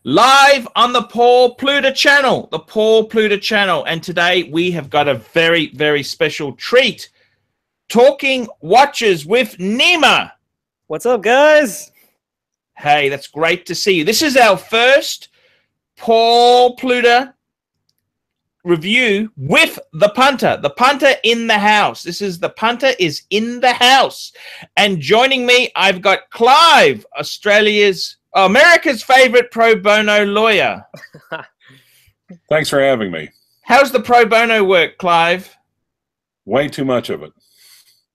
live on the Paul Pluta channel, and today we have got a very, very special treat. Talking watches with Nima. What's up, guys? Hey, that's great to see you. This is our first Paul Pluta review with the punter. The punter in the house. The punter is in the house. And joining me, I've got Clive, America's favorite pro bono lawyer. Thanks for having me. How's the pro bono work, Clive? Way too much of it.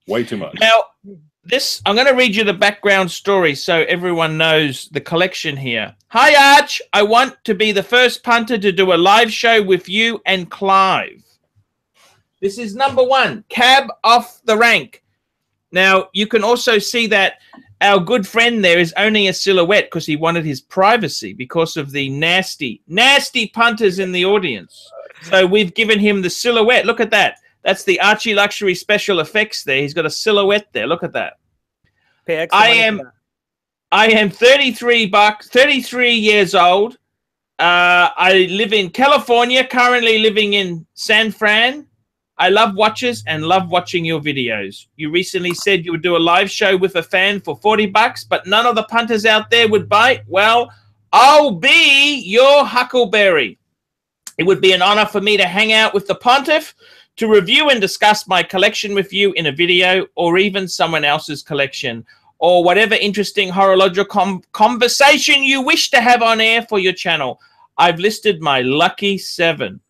Way too much. Now, I'm going to read you the background story so everyone knows the collection here. Hi, Arch. I want to be the first punter to do a live show with you and Clive. This is number one, cab off the rank. Now, you can also see that our good friend there is only a silhouette because he wanted his privacy because of the nasty, nasty punters in the audience. So we've given him the silhouette. Look at that. That's the Archie Luxury special effects there. He's got a silhouette there. Look at that. I am 33 years old. I live in California, currently living in San Fran. I love watches and love watching your videos. You recently said you would do a live show with a fan for $40, but none of the punters out there would bite. Well, I'll be your huckleberry. It would be an honor for me to hang out with the pontiff, to review and discuss my collection with you in a video, or even someone else's collection, or whatever interesting horological conversation you wish to have on air for your channel. I've listed my lucky 7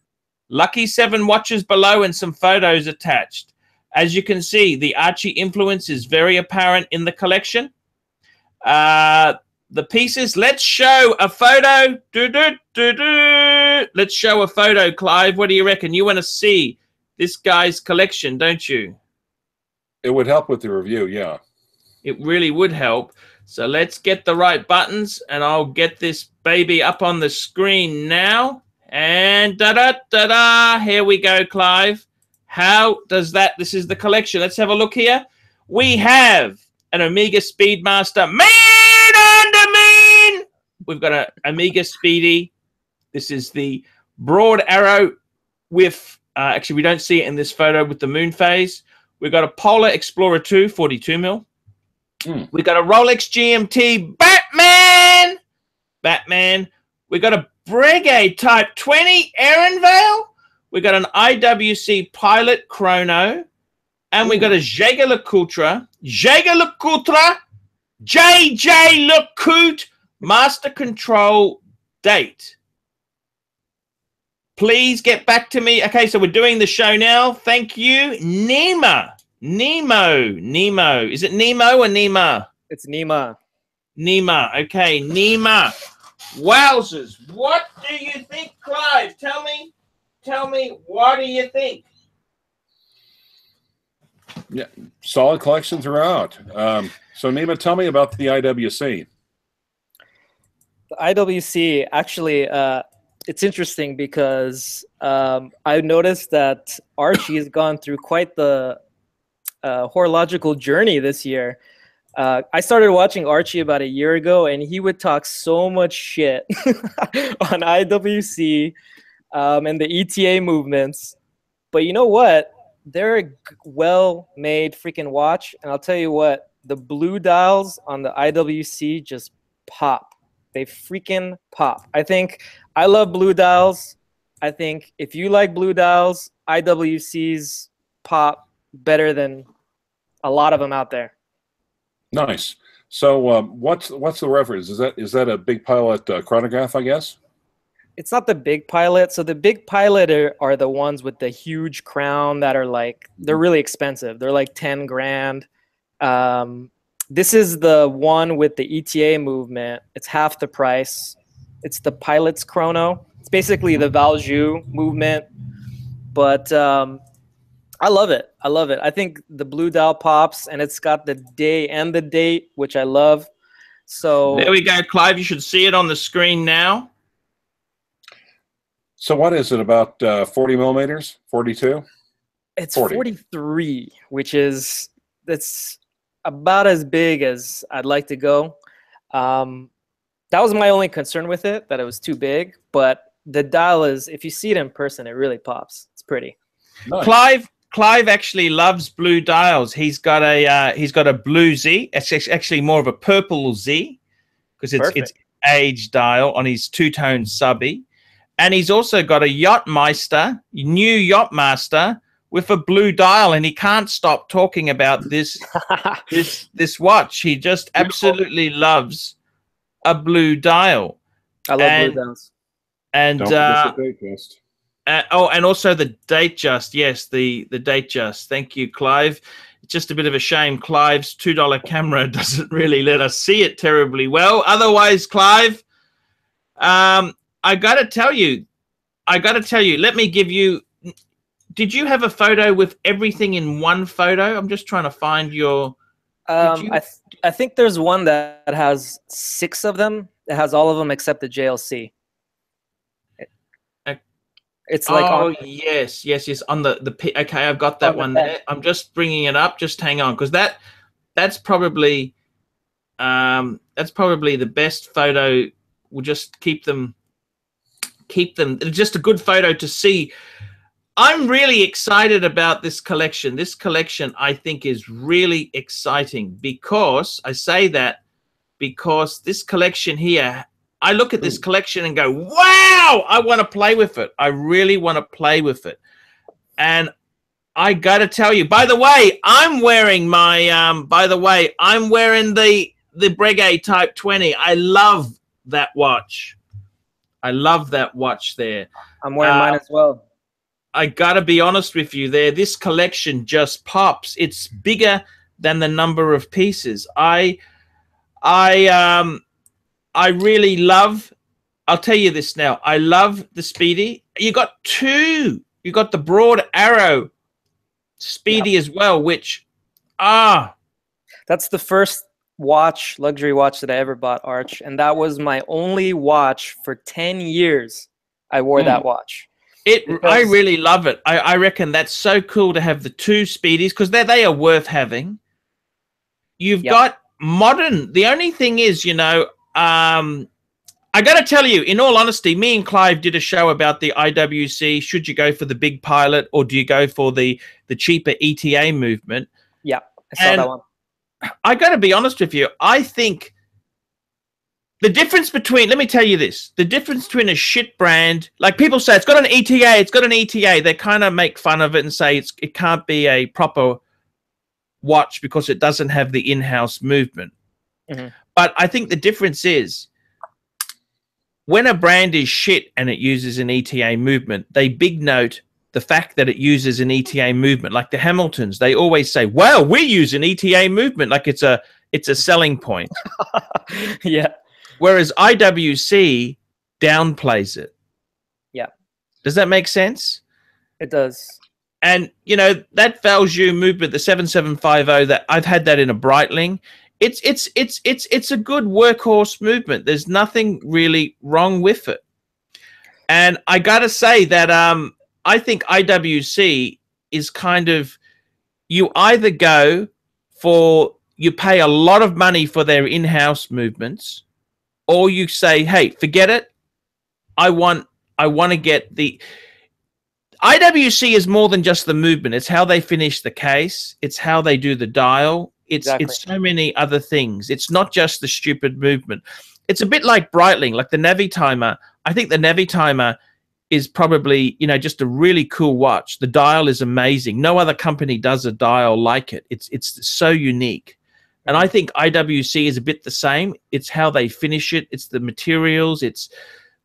watches below and some photos attached. As you can see, the Archie influence is very apparent in the collection. The pieces, let's show a photo. Let's show a photo, Clive. What do you reckon? You want to see this guy's collection, don't you? It would help with the review, yeah. It really would help. So let's get the right buttons, and I'll get this baby up on the screen now. And da-da-da-da, here we go, Clive. How does that, this is the collection. Let's have a look here. We have an Omega Speedmaster, man under mean. We've got an Omega Speedy. This is the broad arrow with, actually, we don't see it in this photo with the moon phase. We've got a Polar Explorer 2, 42 mil. We've got a Rolex GMT Batman. We've got a Breguet Type 20 Ehrenvale. We've got an IWC Pilot Chrono. And we've got a Jaeger-LeCoultre, JEWELLERY Master Control Date. Please get back to me. Okay, so we're doing the show now. Thank you. Nemo. Is it Nemo or Nima? It's Nima. Nima. Okay, Nima. Wowzers. What do you think, Clive? Tell me, what do you think? Yeah, solid collection throughout. So, Nima, tell me about the IWC. The IWC, actually, it's interesting because I noticed that Archie has gone through quite the horological journey this year. I started watching Archie about a year ago, and he would talk so much shit on IWC and the ETA movements. But you know what? They're a well-made freaking watch, and I'll tell you what, the blue dials on the IWC just pop. They freaking pop. I love blue dials. I think if you like blue dials, IWC's pop better than a lot of them out there. Nice. So what's the reference? Is that a Big Pilot chronograph, I guess? It's not the Big Pilot. So the Big Pilot are the ones with the huge crown that are like, they're really expensive. They're like 10 grand. This is the one with the ETA movement. It's half the price. It's the Pilot's Chrono. It's basically the Valjoux movement. But I love it. I think the blue dial pops, and it's got the day and the date, which I love. So there we go, Clive. You should see it on the screen now. So what is it, about 40 millimeters, 42? It's 43, which is, it's about as big as I'd like to go. That was my only concern with it, that it was too big. But the dial is, if you see it in person, it really pops. It's pretty. Nice. Clive actually loves blue dials. He's got a blue Z. It's actually more of a purple Z because it's age dial on his two-tone subby, and he's also got a Yachtmeister, new Yachtmaster with a blue dial, and he can't stop talking about this this watch. He just absolutely loves a blue dial. I love blue dials. And Don't forget the date just. and also the date just. Yes, the date just. Thank you, Clive. It's just a bit of a shame Clive's $2 camera doesn't really let us see it terribly well. Otherwise, Clive, I gotta tell you, let me give you. Did you have a photo with everything in one photo? I'm just trying to find your. I think there's one that has 6 of them. It has all of them except the JLC. It's like yes on the okay, I've got that one there. I'm just bringing it up. Just hang on, because that's probably the best photo. We'll just keep them. It's just a good photo to see. I'm really excited about this collection. This collection, I think, is really exciting because I say that because this collection here, I look at this collection and go, wow, I want to play with it. I really want to play with it. And I got to tell you, by the way, I'm wearing my, I'm wearing the Breguet Type 20. I love that watch. I love that watch there. I'm wearing mine as well. I got to be honest with you there. This collection just pops. It's bigger than the number of pieces. I really love, I'll tell you this now, I love the Speedy. You got 2. You got the Broad Arrow Speedy as well, which, that's the first luxury watch that I ever bought, Arch. And that was my only watch for 10 years. I wore that watch. I really love it. I reckon that's so cool to have the 2 Speedies because they are worth having. You've got modern. The only thing is, you know, I got to tell you, in all honesty, me and Clive did a show about the IWC. Should you go for the big pilot or do you go for the cheaper ETA movement? Yeah, I saw that one. I got to be honest with you. I think the difference between, let me tell you this, the difference between a shit brand, like people say, it's got an ETA, they kind of make fun of it and say it can't be a proper watch because it doesn't have the in-house movement. Mm-hmm. But I think the difference is when a brand is shit and it uses an ETA movement, they big note the fact that it uses an ETA movement. Like the Hamiltons, they always say, well, we use an ETA movement, like it's a selling point. Yeah. Whereas IWC downplays it. Yeah. Does that make sense? It does. And, you know, that Valjoux movement, the 7750, that I've had that in a Breitling. It's a good workhorse movement. There's nothing really wrong with it. And I got to say that I think IWC is kind of, you either go for, you pay a lot of money for their in-house movements, or you say, hey, forget it. I want to get the IWC is more than just the movement. It's how they finish the case. It's how they do the dial. It's so many other things. It's not just the stupid movement. It's a bit like Breitling, like the Navitimer. I think the Navitimer is probably, you know, just a really cool watch. The dial is amazing. No other company does a dial like it. It's so unique. And I think IWC is a bit the same. It's how they finish it. It's the materials. It's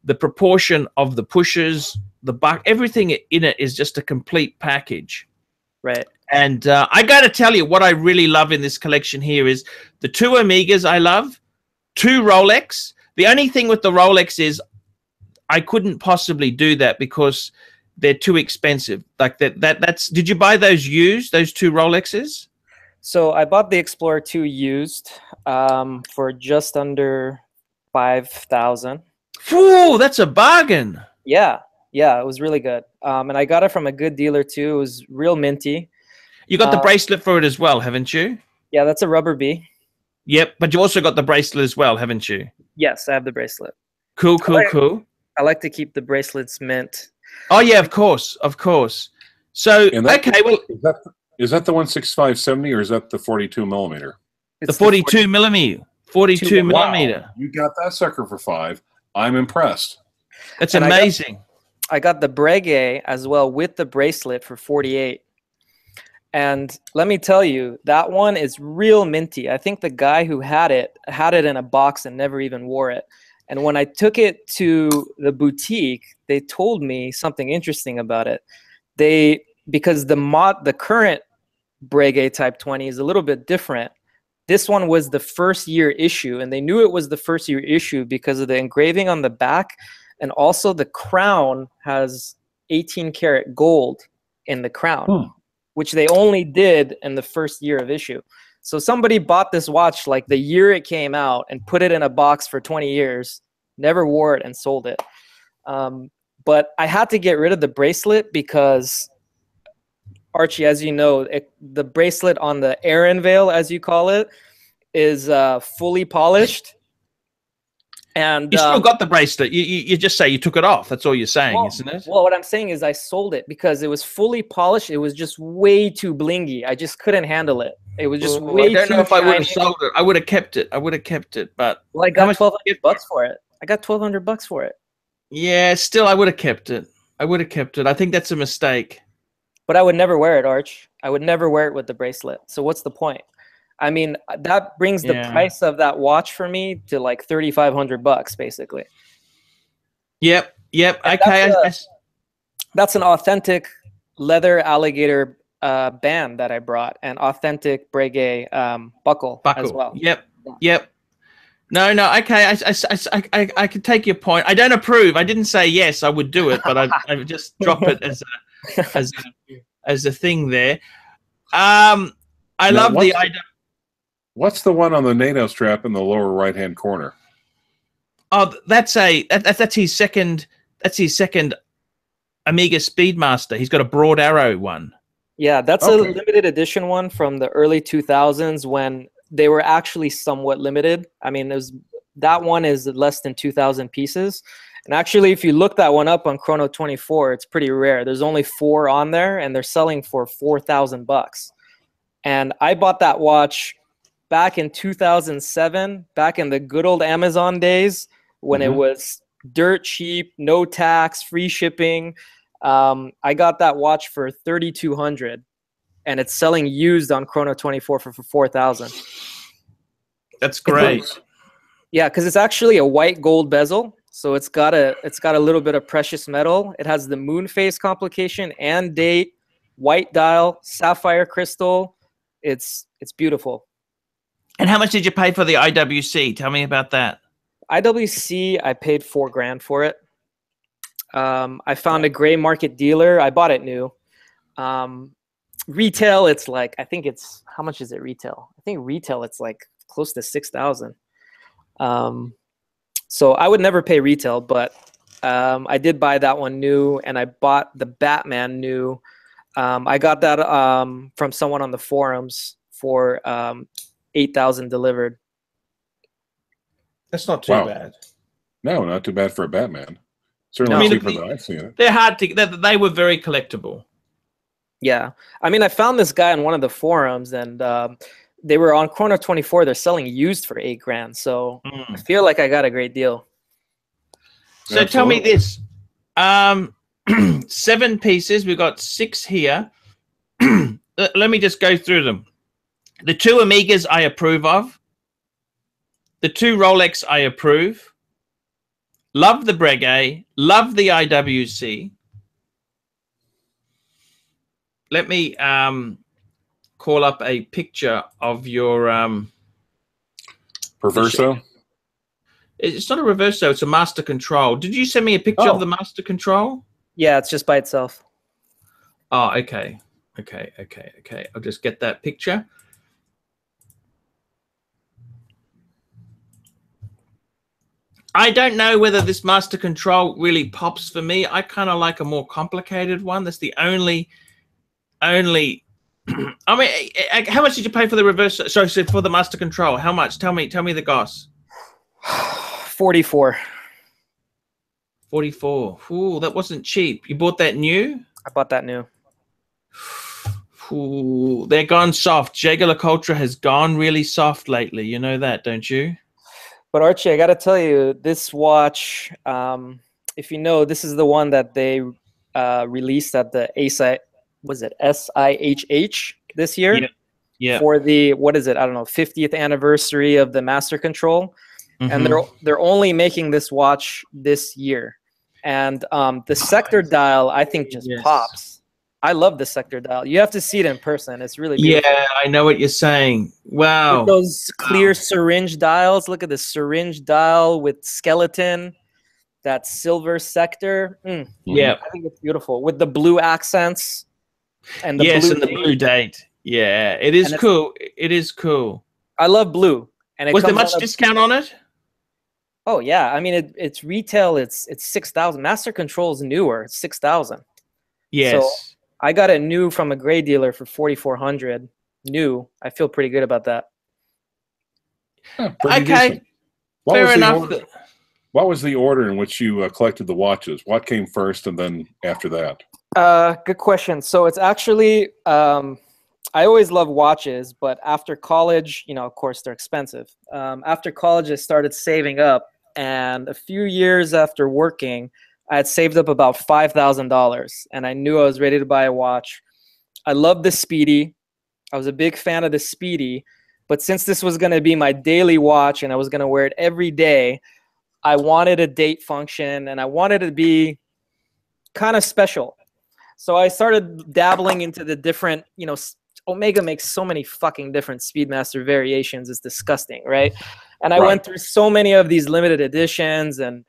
the proportion of the pushers, the buck. Everything in it is just a complete package. Right. And I got to tell you, what I really love in this collection here is the 2 Omegas I love, 2 Rolex. The only thing with the Rolex is I couldn't possibly do that because they're too expensive. Like that's. Did you buy those used, those 2 Rolexes? So I bought the Explorer 2 used for just under $5,000. Whew, that's a bargain. Yeah, it was really good. And I got it from a good dealer too. It was real minty. You got the bracelet for it as well, haven't you? Yeah, that's a rubber B. Yep, but you also got the bracelet as well, haven't you? Yes, I have the bracelet. Cool, cool, cool. I like to keep the bracelets mint. Oh yeah, of course, of course. So okay, well, is that the 165/70 or is that the 42 millimeter? The 42 millimeter. 42 millimeter. Wow, you got that sucker for $5. I'm impressed. That's amazing. I got the Breguet as well with the bracelet for 48. And let me tell you, that one is real minty. I think the guy who had it in a box and never even wore it. And when I took it to the boutique, they told me something interesting about it. Because the current Breguet Type 20 is a little bit different. This one was the first year issue, and they knew it was the first year issue because of the engraving on the back, and also the crown has 18 karat gold in the crown, which they only did in the first year of issue. So somebody bought this watch like the year it came out and put it in a box for 20 years, never wore it, and sold it. But I had to get rid of the bracelet because, Archie, as you know, the bracelet on the Aaron veil, as you call it, is fully polished. And you still got the bracelet. You just say you took it off. That's all you're saying, isn't it? Well, what I'm saying is I sold it because it was fully polished. It was just way too blingy. I just couldn't handle it. It was just way too. I don't know if I would have sold it. I would have kept it. I would have kept it, but well, I got $1,200 for it. I got $1,200 for it. Yeah, still, I would have kept it. I would have kept it. I think that's a mistake. But I would never wear it, Arch. I would never wear it with the bracelet. So what's the point? I mean, that brings the price of that watch for me to like $3,500, basically. Yep. Okay. That's an authentic leather alligator band that I brought, and authentic Breguet buckle as well. Yep. No. Okay. I can take your point. I don't approve. I didn't say yes. I would do it, but I just drop it as a thing there. I love the IW. What's the one on the NATO strap in the lower right-hand corner? Oh, that's his second. That's his second Omega Speedmaster. He's got a broad arrow one. Yeah, that's a limited edition one from the early 2000s when they were actually somewhat limited. I mean, that one is less than 2,000 pieces. And actually, if you look that one up on Chrono24, it's pretty rare. There's only 4 on there, and they're selling for $4,000. And I bought that watch back in 2007, back in the good old Amazon days when it was dirt cheap, no tax, free shipping. I got that watch for $3,200, and it's selling used on Chrono24 for $4,000. That's great. Yeah, because it's actually a white gold bezel. So it's got a little bit of precious metal. It has the moon phase complication and date, white dial, sapphire crystal. It's beautiful. And how much did you pay for the IWC? Tell me about that. IWC, I paid $4,000 for it. I found a gray market dealer. I bought it new. Retail, it's like, I think it's, how much is it retail? I think retail, it's like close to $6,000. So I would never pay retail, but I did buy that one new, and I bought the Batman new. I got that from someone on the forums for $8,000 delivered. That's not too bad. No, not too bad for a Batman. Certainly cheaper than I've seen it. They're hard to. They were very collectible. Yeah, I mean, I found this guy on one of the forums, and they were on Chrono24. They're selling used for $8,000, so I feel like I got a great deal. So tell me this: 7 pieces. We've got 6 here. Let me just go through them. The 2 Omegas I approve of. The 2 Rolex I approve. Love the Breguet. Love the IWC. Let me call up a picture of your Reverso. It's not a Reverso. It's a Master Control. Did you send me a picture of the Master Control? Yeah, it's just by itself. Oh, okay. I'll just get that picture. I don't know whether this Master Control really pops for me. I kind of like a more complicated one. That's the only. I mean, how much did you pay for the reverse? Sorry, for the Master Control. How much? Tell me the goss. 44. 44. Ooh, that wasn't cheap. You bought that new? I bought that new. Ooh, they're gone soft. Jaeger-LeCoultre has gone really soft lately. You know that, don't you? But Archie, I got to tell you, this watch, if you know, this is the one that they released at the ASI, was it SIHH this year? Yeah. Yeah. For the, what is it? I don't know, 50th anniversary of the Master Control. And they're only making this watch this year. And the sector dial, I think, just pops. I love the sector dial. You have to see it in person. It's really beautiful. Yeah, I know what you're saying. Wow. With those clear syringe dials. Look at the syringe dial with skeleton. That silver sector. Yeah. I think it's beautiful. With the blue accents. And the yes, blue and the blue date. Yeah, it is cool. It is cool. I love blue. And it was there much discount on it? Oh yeah, I mean it's retail. It's 6,000. Master Control is newer. It's 6,000. Yes. So I got it new from a gray dealer for 4,400. New. I feel pretty good about that. Okay. Fair enough. What was the order in which you collected the watches? What came first, and then after that? Good question. So it's actually I always love watches, but after college, you know, of course, they're expensive. After college, I started saving up, and a few years after working, I had saved up about $5,000, and I knew I was ready to buy a watch. I loved the Speedy. I was a big fan of the Speedy, but since this was going to be my daily watch and I was going to wear it every day, I wanted a date function, and I wanted it to be kind of special. So I started dabbling into the different, you know, Omega makes so many fucking different Speedmaster variations. It's disgusting, right? And I went through so many of these limited editions, and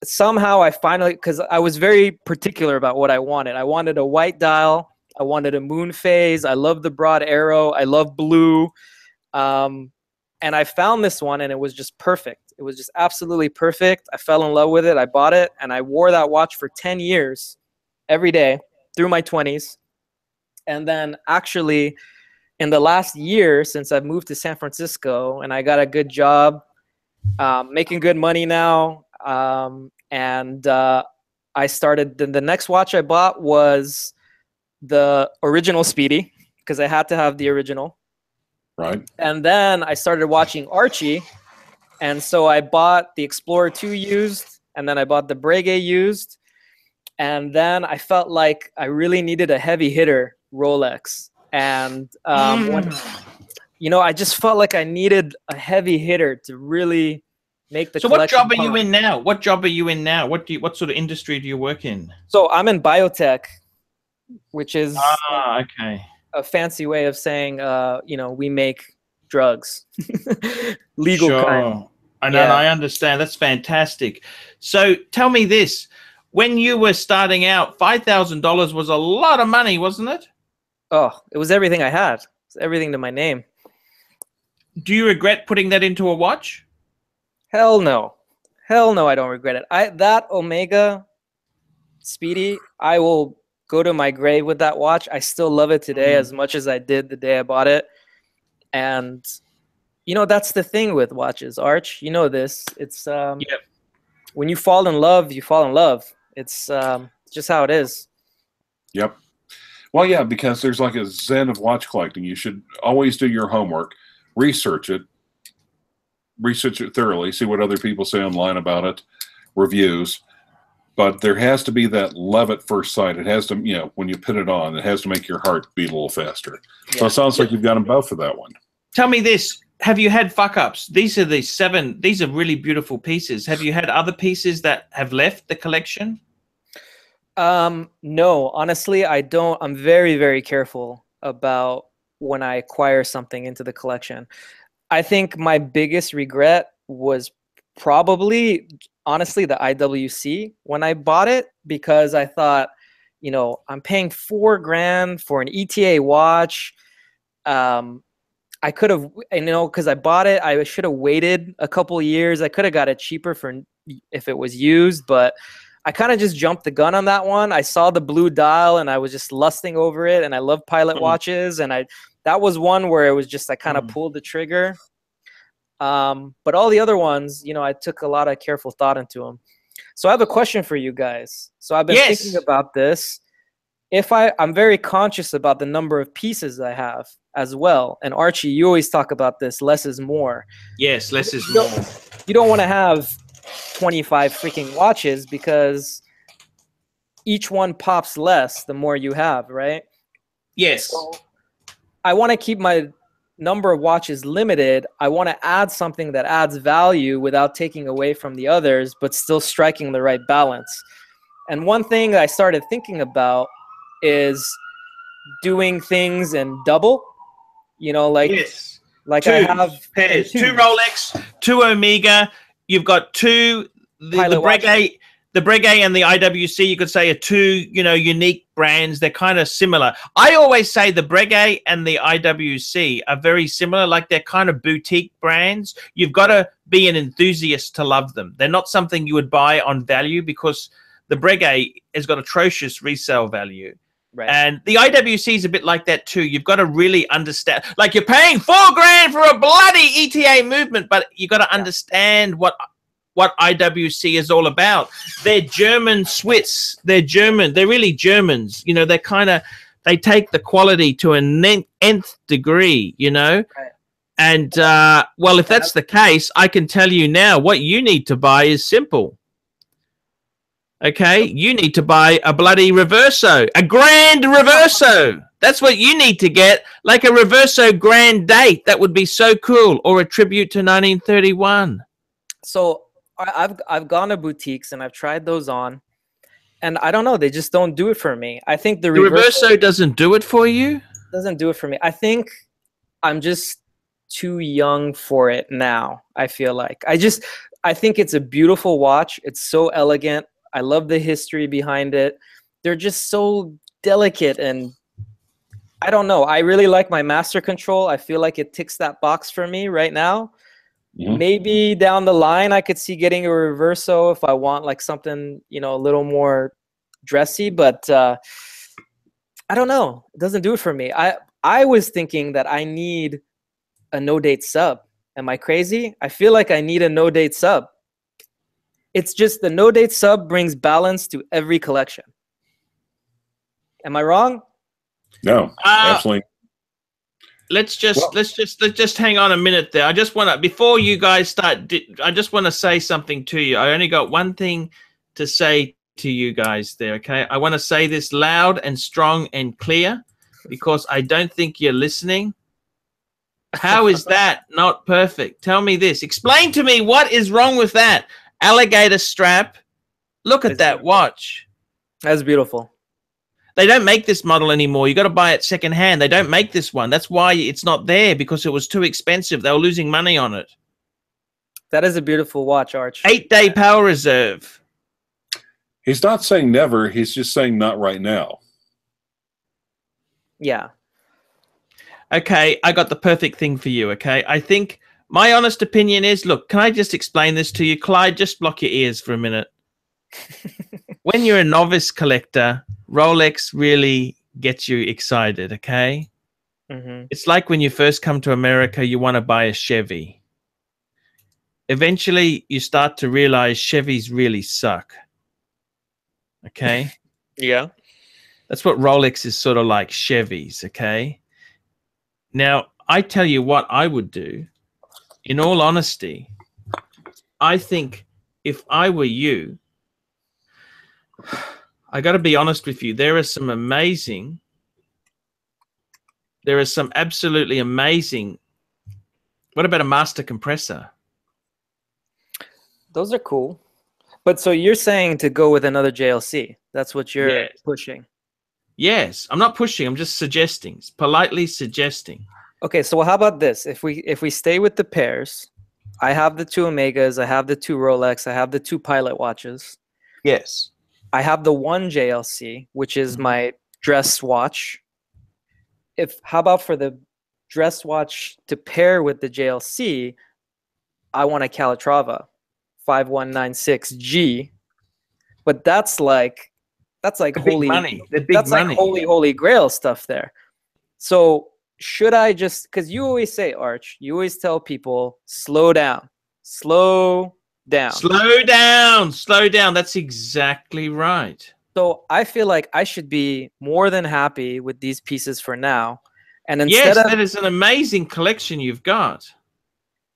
somehow I finally, because I was very particular about what I wanted. I wanted a white dial. I wanted a moon phase. I love the broad arrow. I love blue. And I found this one, and it was just perfect. It was just absolutely perfect. I fell in love with it. I bought it, and I wore that watch for 10 years every day through my 20s. And then actually in the last year, since I've moved to San Francisco and I got a good job, making good money now, and I started, the next watch I bought was the original Speedy, because I had to have the original. Right. And then I started watching Archie, and so I bought the Explorer 2 used, and then I bought the Breguet used, and then I felt like I really needed a heavy hitter Rolex. And when, you know, I just felt like I needed a heavy hitter to really make the collection. So what job are you in now? What job are you in now? What sort of industry do you work in? So I'm in biotech, which is okay, a fancy way of saying, you know, we make drugs, legal kind. I know, I understand. That's fantastic. So tell me this: when you were starting out, $5,000 was a lot of money, wasn't it? Oh, it was everything I had. It's everything to my name. Do you regret putting that into a watch? Hell no. Hell no, I don't regret it. That Omega Speedy, I will go to my grave with that watch. I still love it today as much as I did the day I bought it. And, you know, that's the thing with watches, Arch. You know this. It's when you fall in love, you fall in love. It's just how it is. Yep. Well, yeah, because there's like a zen of watch collecting. You should always do your homework, research it thoroughly, see what other people say online about it, reviews. But there has to be that love at first sight. It has to, you know, when you put it on, it has to make your heart beat a little faster. Yeah. So it sounds like you've got them both for that one. Tell me this. Have you had fuck-ups? These are the 7. These are really beautiful pieces. Have you had other pieces that have left the collection? No, honestly, I don't. I'm very, very careful about when I acquire something into the collection. I think my biggest regret was probably, honestly, the IWC when I bought it, because I thought, you know, I'm paying $4,000 for an ETA watch. I could have, you know, because I bought it, I should have waited a couple years. I could have got it cheaper for if it was used, but I kind of just jumped the gun on that one. I saw the blue dial and I was just lusting over it, and I love pilot watches, and that was one where it was just I kind of pulled the trigger. But all the other ones, you know, I took a lot of careful thought into them. So I have a question for you guys. So I've been thinking about this. If I'm very conscious about the number of pieces I have as well. And Archie, you always talk about this, less is more. Yes, less is more. You don't want to have 25 freaking watches because each one pops less the more you have, right? Yes. So I want to keep my number of watches limited. I want to add something that adds value without taking away from the others, but still striking the right balance. And one thing I started thinking about is doing things in double, you know, like, like two I have pairs, two Rolex, two Omega. You've got two, the Breguet, the Breguet and the IWC, you could say, are two, you know, unique brands. They're kind of similar. I always say the Breguet and the IWC are very similar, like they're kind of boutique brands. You've got to be an enthusiast to love them. They're not something you would buy on value, because the Breguet has got atrocious resale value. Right. And the IWC is a bit like that too. You've got to really understand, like, you're paying $4 grand for a bloody ETA movement, but you got to understand what IWC is all about. They're German Swiss. They're German. They're really Germans. You know, they're kind of, they take the quality to an nth degree, you know. Right. And, well, if that's the case, I can tell you now, what you need to buy is simple. Okay, you need to buy a bloody Reverso, a Grand Reverso. That's what you need to get, like a Reverso Grand Date. That would be so cool, or a tribute to 1931. So I've gone to boutiques and I've tried those on, and I don't know, they just don't do it for me. I think the Reverso doesn't do it for you. Doesn't do it for me. I think I'm just too young for it now. I feel like I think it's a beautiful watch. It's so elegant. I love the history behind it. They're just so delicate, and I don't know. I really like my Master Control. I feel like it ticks that box for me right now. Yeah. Maybe down the line I could see getting a Reverso if I want like something, you know, a little more dressy, but I don't know. It doesn't do it for me. I was thinking that I need a no-date sub. Am I crazy? I feel like I need a no-date sub. It's just the no-date sub brings balance to every collection. Am I wrong? No, absolutely. Let's just hang on a minute there. I just want to, before you guys start, I just want to say something to you. I only got one thing to say to you guys there, okay? I want to say this loud and strong and clear, because I don't think you're listening. How is that not perfect? Tell me this. Explain to me what is wrong with that. Alligator strap. Look at that watch. That's beautiful. They don't make this model anymore. You got to buy it secondhand. They don't make this one. That's why it's not there, because it was too expensive. They were losing money on it. That is a beautiful watch, Arch. 8-day power reserve. He's not saying never. He's just saying not right now. Yeah. Okay, I got the perfect thing for you, okay? I think my honest opinion is, look, can I just explain this to you? Clyde, just block your ears for a minute. When you're a novice collector, Rolex really gets you excited, okay? Mm-hmm. It's like when you first come to America, you want to buy a Chevy. Eventually, you start to realize Chevys really suck. Okay? Yeah. That's what Rolex is sort of like, Chevys, okay? Now, I tell you what I would do. In all honesty, I think if I were you, I got to be honest with you, there are some absolutely amazing. What about a master compressor? Those are cool. But so you're saying to go with another JLC. That's what you're pushing. Yes, I'm not pushing. I'm just suggesting, politely suggesting. Okay, so how about this? If we stay with the pairs, I have the 2 Omegas, I have the 2 Rolex, I have the 2 Pilot watches. Yes. I have the 1 JLC, which is my dress watch. How about for the dress watch to pair with the JLC, I want a Calatrava 5196G. But that's like holy money. That's like holy grail stuff there. So should I just, because you always say, Arch, you always tell people, slow down, slow down. Slow down, slow down. That's exactly right. So I feel like I should be more than happy with these pieces for now. And instead Yes, of, that is an amazing collection you've got.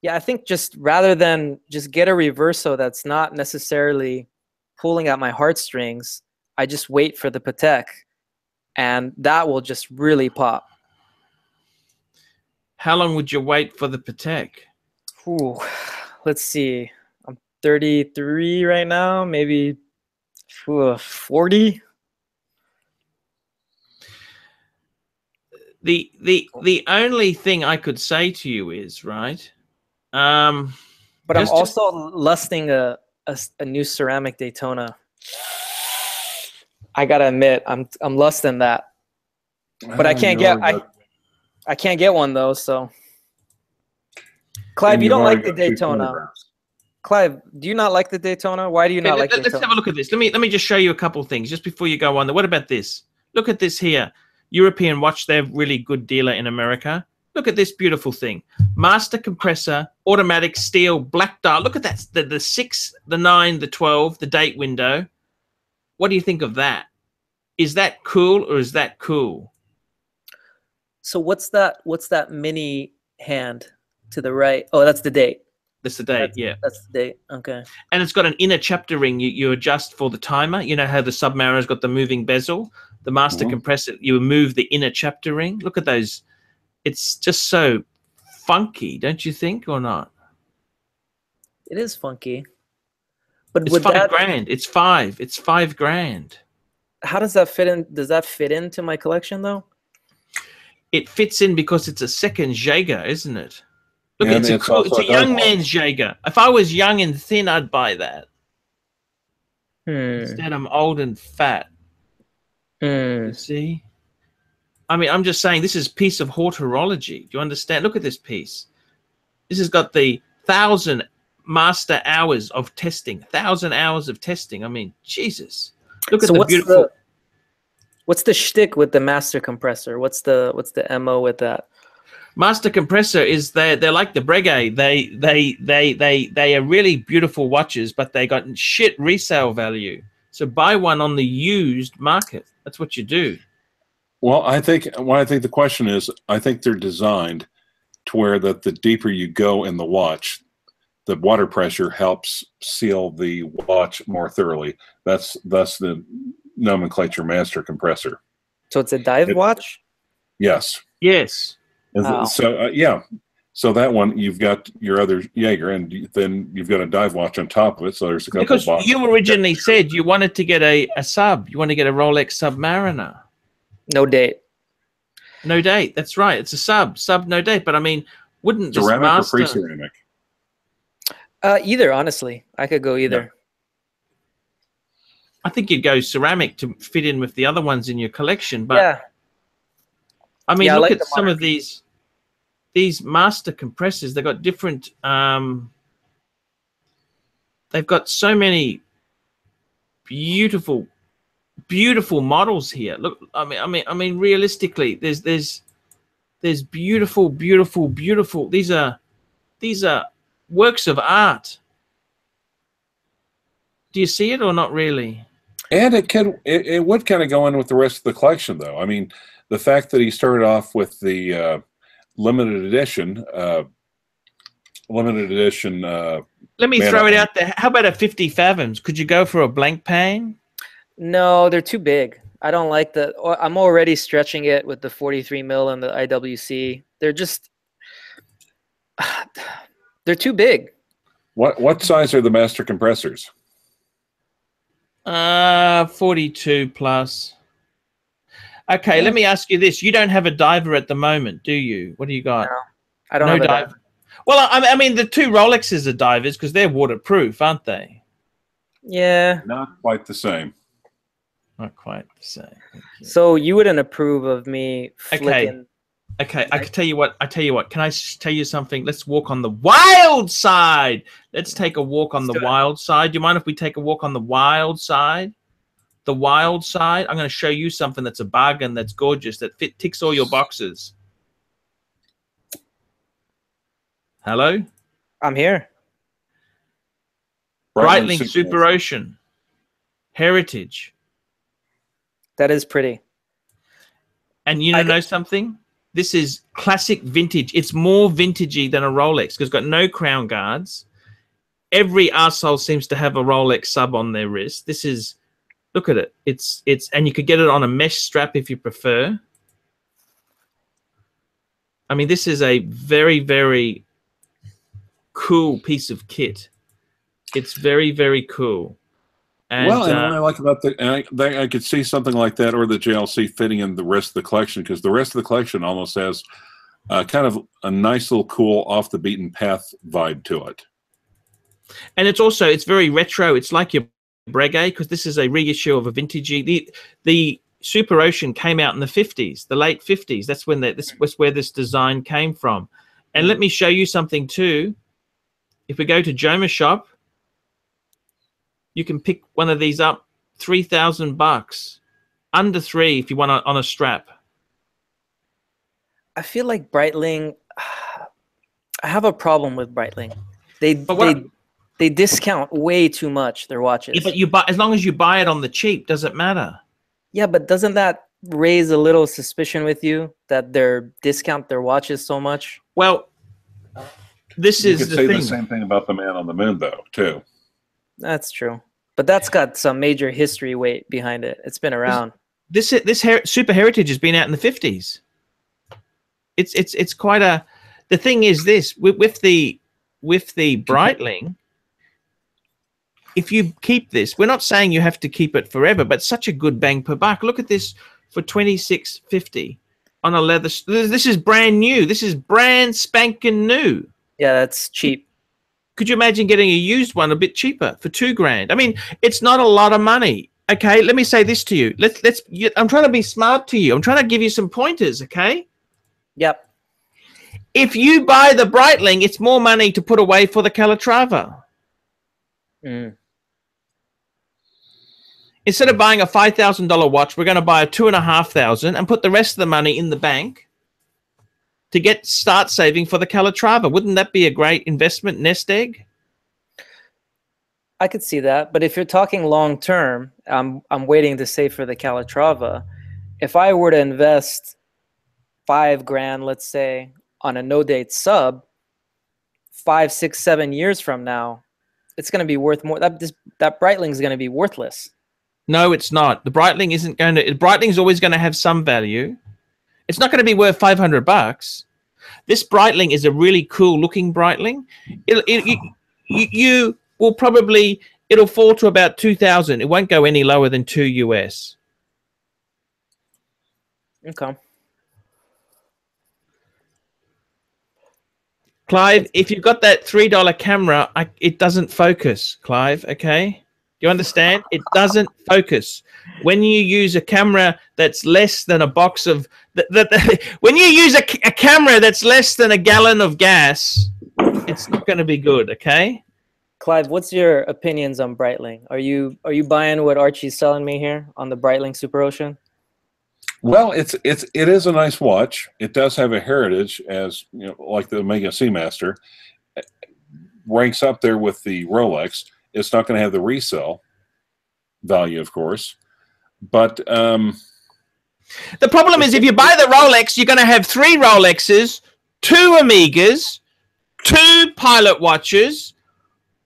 yeah, I think just rather than just get a reverso that's not necessarily pulling at my heartstrings, I just wait for the Patek, and that will just really pop. How long would you wait for the Patek? Ooh, let's see. I'm 33 right now, maybe 40. The only thing I could say to you is, right? But I'm also lusting a new ceramic Daytona. I gotta admit, I'm lusting that. But I can't get one though. So, Clive, you don't like the Daytona. Clive, do you not like the Daytona? Why do you not like Daytona? Let's have a look at this. Let me just show you a couple of things just before you go on. What about this? Look at this here. European watch. They're really good dealer in America. Look at this beautiful thing. Master compressor, automatic steel, black dial. Look at that. The 6, the 9, the 12, the date window. What do you think of that? Is that cool or is that cool? So what's that mini hand to the right? Oh, that's the date. That's the date, yeah. That's the date. Okay. And it's got an inner chapter ring you adjust for the timer. You know how the Submariner's got the moving bezel? The master compressor, you move the inner chapter ring. Look at those. It's just so funky, don't you think, or not? It is funky. But it's $5,000. It's $5,000. How does that fit in? Does that fit into my collection though? It fits in because it's a second Jaeger, isn't it? Look, it's a young man's Jaeger. If I was young and thin, I'd buy that. Instead, I'm old and fat. You see? I mean, I'm just saying this is a piece of horology. Do you understand? Look at this piece. This has got the 1,000 master hours of testing. 1,000 hours of testing. I mean, Jesus. Look at the beautiful. What's the shtick with the master compressor? What's the MO with that? Master compressor is they're like the Breguet. They are really beautiful watches, but they got shit resale value. So buy one on the used market. That's what you do. Well, I think the question is, I think they're designed to where that the deeper you go in the watch, the water pressure helps seal the watch more thoroughly. Thus the nomenclature master compressor. So it's a dive watch? Yes. Yes. Wow. So yeah. So that one, you've got your other Jaeger, and then you've got a dive watch on top of it. So there's a couple. Because you originally said you wanted to get a sub. You want to get a Rolex Submariner. No date. No date. That's right. It's a sub, no date. But I mean, wouldn't this ceramic master... or pre-ceramic? Either, honestly. I could go either. Yeah. I think you'd go ceramic to fit in with the other ones in your collection. But yeah. I mean, look at some of these master compressors. They've got different. They've got so many beautiful models here. Look, I mean, realistically, there's beautiful. These are works of art. Do you see it or not really? And it would kind of go in with the rest of the collection, though. I mean, the fact that he started off with the limited edition. Let me throw it out there. How about a 50 fathoms? Could you go for a blank pane? No, they're too big. I don't like the. I'm already stretching it with the 43 mil and the IWC. They're just. They're too big. What size are the master compressors? 42 plus. Okay, yeah. Let me ask you this. You don't have a diver at the moment, do you? What do you got? No, I don't have a diver. Well, I mean, the two Rolexes are divers because they're waterproof, aren't they? Yeah. Not quite the same. Not quite the same. So you wouldn't approve of me flicking... Okay, I can tell you what. Can I tell you something? Let's walk on the wild side. Let's take a walk on the wild side. Do you mind if we take a walk on the wild side? The wild side. I'm going to show you something that's a bargain, that's gorgeous, that ticks all your boxes. Hello? I'm here. Breitling Super Ocean. Heritage. That is pretty. And you know something? This is classic vintage. It's more vintagey than a Rolex because it's got no crown guards. Every arsehole seems to have a Rolex sub on their wrist. This is, look at it. It's and you could get it on a mesh strap if you prefer. I mean, this is a very, very cool piece of kit. It's very, very cool. And, well, and what I like about I could see something like that or the JLC fitting in the rest of the collection, because the rest of the collection almost has kind of a nice little cool off the beaten path vibe to it. And it's very retro. It's like your Breguet, because this is a reissue of a vintagey. The Super Ocean came out in the 50s, the late 50s. That's when this was where this design came from. And let me show you something too. If we go to Joma Shop, you can pick one of these up, $3,000, under $3 if you want on a strap. I feel like Breitling. I have a problem with Breitling. They discount way too much their watches. Yeah, but you buy, as long as you buy it on the cheap, does it matter? Yeah, but doesn't that raise a little suspicion with you that they discount their watches so much? Well, this is the thing. You could say the same thing about the Man on the Moon, though, too. That's true, but that's got some major history weight behind it. It's been around. This Super Heritage has been out in the 50s. It's quite a. The thing is this with the Breitling. If you keep this, we're not saying you have to keep it forever, but such a good bang per buck. Look at this for $26.50 on a leather. This is brand new. This is brand spanking new. Yeah, that's cheap. Could you imagine getting a used one a bit cheaper for $2,000? I mean, it's not a lot of money. Okay, let me say this to you. I'm trying to be smart to you. I'm trying to give you some pointers. Okay. Yep. If you buy the Breitling, it's more money to put away for the Calatrava. Instead of buying a $5,000 watch, we're going to buy a $2,500 and put the rest of the money in the bank to start saving for the Calatrava. Wouldn't that be a great investment nest egg? I could see that, but if you're talking long term, I'm waiting to save for the Calatrava. If I were to invest $5,000, let's say, on a no-date sub, 5, 6, 7 years from now, it's going to be worth more. That Breitling is going to be worthless. No, it's not. The Breitling isn't going to. Breitling is always going to have some value. It's not going to be worth $500. This Breitling is a really cool-looking Breitling. You will probably, it'll fall to about $2,000. It won't go any lower than $2 US. Okay. Clive, if you've got that $3 camera, it doesn't focus, Clive, okay? You understand? It doesn't focus. When you use a camera that's less than a box of... when you use a camera that's less than a gallon of gas, it's not going to be good, okay? Clive, what's your opinions on Breitling? Are you buying what Archie's selling me here on the Breitling Super Ocean? Well, it is a nice watch. It does have a heritage, as you know, like the Omega Seamaster. Ranks up there with the Rolex. It's not going to have the resale value, of course. But the problem is, if you buy the Rolex, you're going to have 3 Rolexes, 2 Omegas, 2 Pilot watches,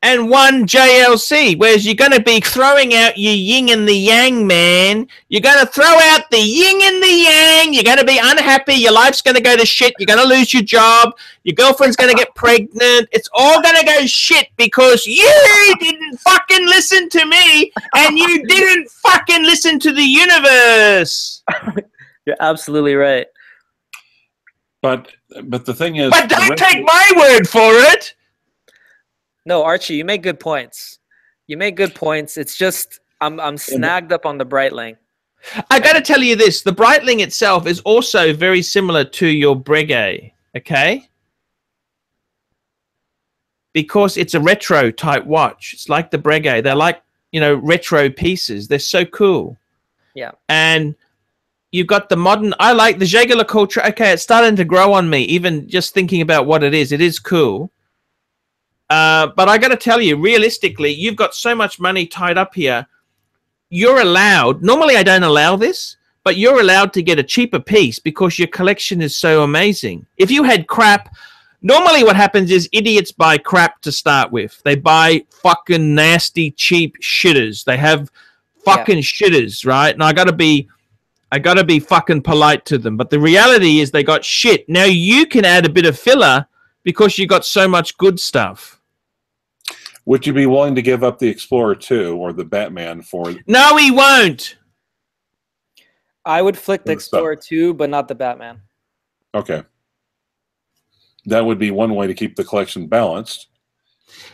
and 1 JLC, whereas you're going to be throwing out your yin and the yang, man. You're going to throw out the yin and the yang. You're going to be unhappy. Your life's going to go to shit. You're going to lose your job. Your girlfriend's going to get pregnant. It's all going to go shit because you didn't fucking listen to me and you didn't fucking listen to the universe. You're absolutely right. But the thing is... But don't take my word for it. No, Archie, you make good points. You make good points. It's just I'm snagged up on the Breitling. I got to tell you this: the Breitling itself is also very similar to your Breguet, okay? Because it's a retro type watch. It's like the Breguet. They're like, you know, retro pieces. They're so cool. Yeah. And You've got the modern. I like the Jaeger-LeCoultre. Okay, it's starting to grow on me. Even just thinking about what it is cool. But I got to tell you, realistically, you've got so much money tied up here. You're allowed. Normally, I don't allow this, but you're allowed to get a cheaper piece because your collection is so amazing. If you had crap, normally what happens is idiots buy crap to start with. They buy fucking nasty, cheap shitters. They have fucking shitters, right? And I gotta be fucking polite to them. But the reality is they got shit. Now you can add a bit of filler because you got so much good stuff. Would you be willing to give up the Explorer 2 or the Batman for? No, he won't. I would flick the Explorer 2, but not the Batman. Okay. That would be one way to keep the collection balanced.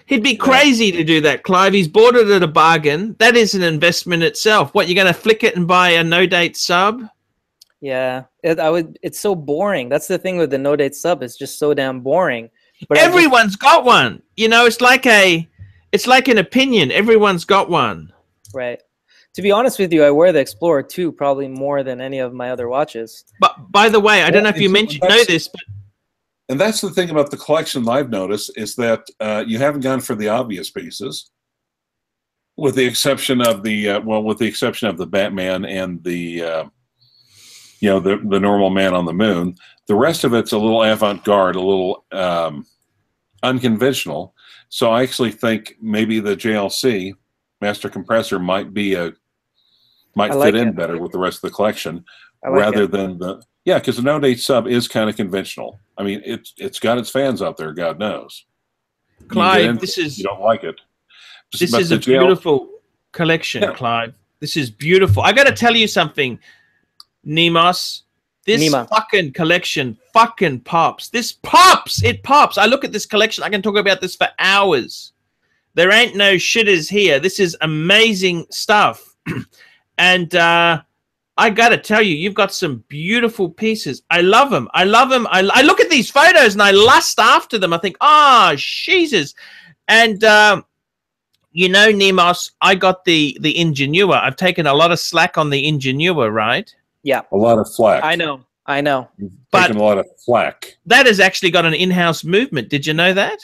He'd be crazy to do that, Clive. He's bought it at a bargain. That is an investment itself. What, you're going to flick it and buy a no-date sub? Yeah, it's so boring. That's the thing with the no-date sub. It's just so damn boring. But everyone's got one. You know, it's like an opinion. Everyone's got one. Right. To be honest with you, I wear the Explorer 2 probably more than any of my other watches. But by the way, I don't know if you know this, but and that's the thing about the collection I've noticed is that you haven't gone for the obvious pieces, with the exception of the Batman and the the normal Man on the Moon. The rest of it's a little avant-garde, a little unconventional. So I actually think maybe the JLC Master Compressor might fit in better with the rest of the collection rather than the because the no-date sub is kind of conventional. I mean, it's got its fans out there, God knows. Clive, you don't like it. This is a beautiful collection, Clive. This is beautiful. I got to tell you something, Neems. This fucking collection fucking pops. This pops. It pops. I look at this collection. I can talk about this for hours. There ain't no shitters here. This is amazing stuff. And I got to tell you, you've got some beautiful pieces. I love them. I love them. I look at these photos and I lust after them. I think, Jesus. And, Neems, I got the Ingenua. I've taken a lot of slack on the Ingenua, right? Yeah. A lot of flack. I know. You've taken a lot of flack. That has actually got an in-house movement. Did you know that?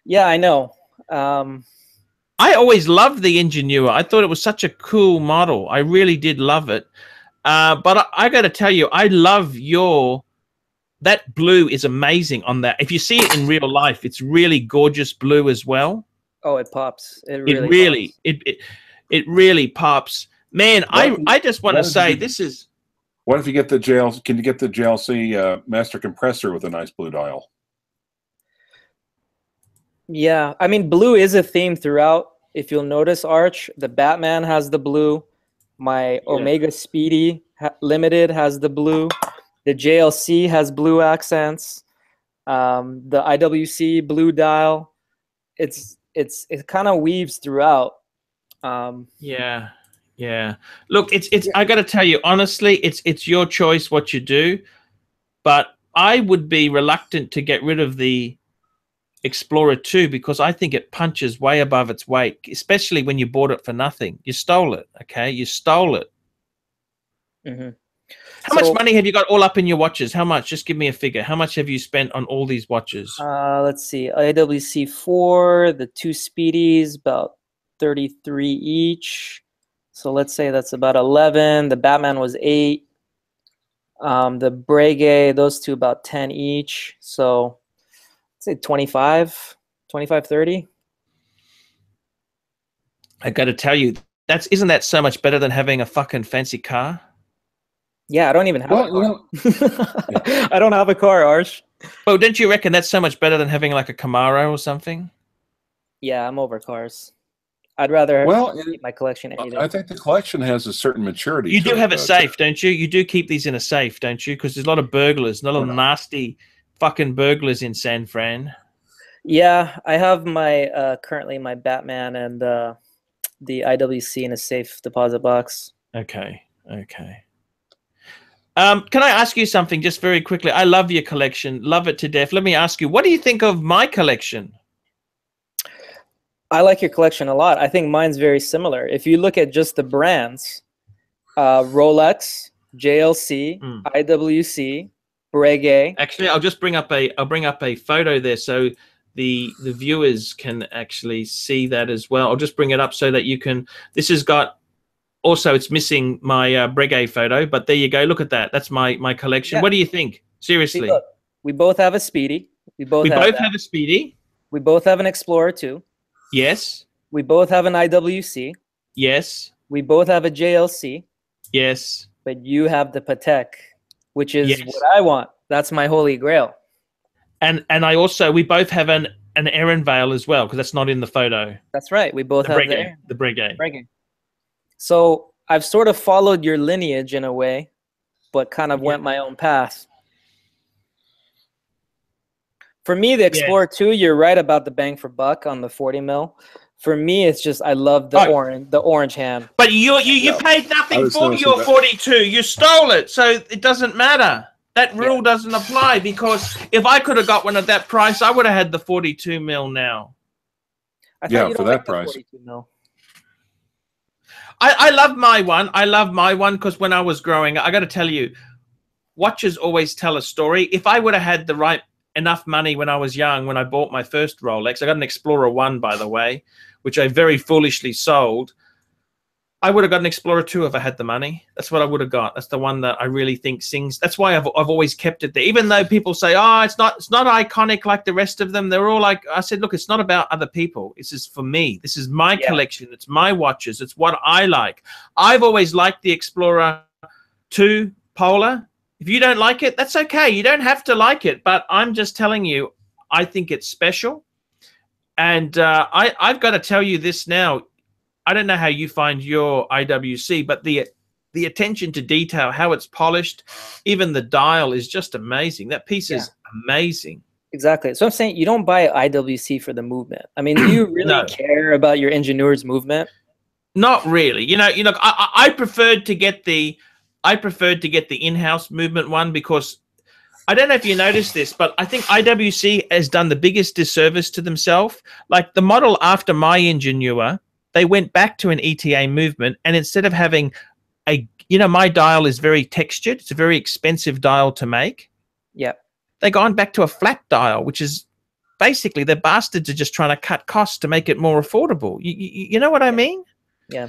Yeah, I know. I always loved the Ingenua. I thought it was such a cool model. I really did love it. But I got to tell you, I love that blue is amazing on that. If you see it in real life, it's really gorgeous blue as well. Oh, it pops. It really pops. Man, I just want to say this is. What if you get the Can you get the JLC Master Compressor with a nice blue dial? Yeah, I mean, blue is a theme throughout. If you'll notice, Arch, the Batman has the blue. My Omega Speedy Limited has the blue. The JLC has blue accents. The IWC blue dial. It kind of weaves throughout. Yeah. Look, I got to tell you honestly, it's your choice what you do, but I would be reluctant to get rid of the Explorer 2 because I think it punches way above its weight, especially when you bought it for nothing. You stole it, okay? You stole it. Mm-hmm. How much money have you got all up in your watches? How much? Just give me a figure. How much have you spent on all these watches? Let's see. IWC 4, the 2 Speedies, about 33 each. So let's say that's about 11. The Batman was 8. The Breguet, those two about 10 each. So let's say 25, 30. I got to tell you, isn't that so much better than having a fucking fancy car? Yeah, I don't even have a car. I don't have a car, Arch. Well, don't you reckon that's so much better than having like a Camaro or something? Yeah, I'm over cars. I'd rather keep my collection any day. I think the collection has a certain maturity. You do have it safe, don't you? You do keep these in a safe, don't you? Because there's a lot of burglars, a lot of nasty fucking burglars in San Fran. Yeah, I have my currently my Batman and the IWC in a safe deposit box. Okay. Can I ask you something just very quickly? I love your collection, love it to death. Let me ask you, what do you think of my collection? I like your collection a lot. I think mine's very similar. If you look at just the brands, Rolex, JLC, IWC, Breguet. Actually, I'll just bring up a photo there so the viewers can actually see that as well. I'll just bring it up so that you can. This has got. Also, it's missing my Breguet photo, but there you go. Look at that. That's my collection. Yeah. What do you think? Seriously. See, look, we both have a Speedy. We both have a Speedy. We both have an Explorer 2. Yes. We both have an IWC. Yes. We both have a JLC. Yes. But you have the Patek, which is what I want. That's my holy grail. And I also, we both have an Ehrenvale as well, because that's not in the photo. That's right. We both have the Breguet. So I've sort of followed your lineage in a way, but kind of went my own path. For me, the Explorer 2, you're right about the bang for buck on the 40 mil. For me, it's just I love the orange hand. But you paid nothing for your 42. You stole it, so it doesn't matter. That rule doesn't apply, because if I could have got one at that price, I would have had the 42 mil now. Yeah, for that price. 42 mil. I love my one. I love my one because when I was growing, I got to tell you, watches always tell a story. If I would have had the enough money when I was young, when I bought my first Rolex, I got an Explorer 1, by the way, which I very foolishly sold. I would have got an Explorer 2 if I had the money. That's what I would have got. That's the one that I really think sings. That's why I've always kept it there. Even though people say, oh, it's not iconic like the rest of them. They're all like, I said, look, it's not about other people. This is for me. This is my collection. It's my watches. It's what I like. I've always liked the Explorer 2 Polar. If you don't like it, that's okay. You don't have to like it. But I'm just telling you, I think it's special. And I've got to tell you this now. I don't know how you find your IWC, but the attention to detail, how it's polished, even the dial is just amazing. That piece is amazing. Exactly. So I'm saying you don't buy IWC for the movement. I mean, do you really care about your engineer's movement? Not really. You know, I preferred to get the in-house movement one, because I don't know if you noticed this, but I think IWC has done the biggest disservice to themselves. Like the model after my Ingenua, they went back to an ETA movement, and instead of having my dial is very textured. It's a very expensive dial to make. Yeah. They gone back to a flat dial, which is basically the bastards are just trying to cut costs to make it more affordable. You know what I mean? Yeah.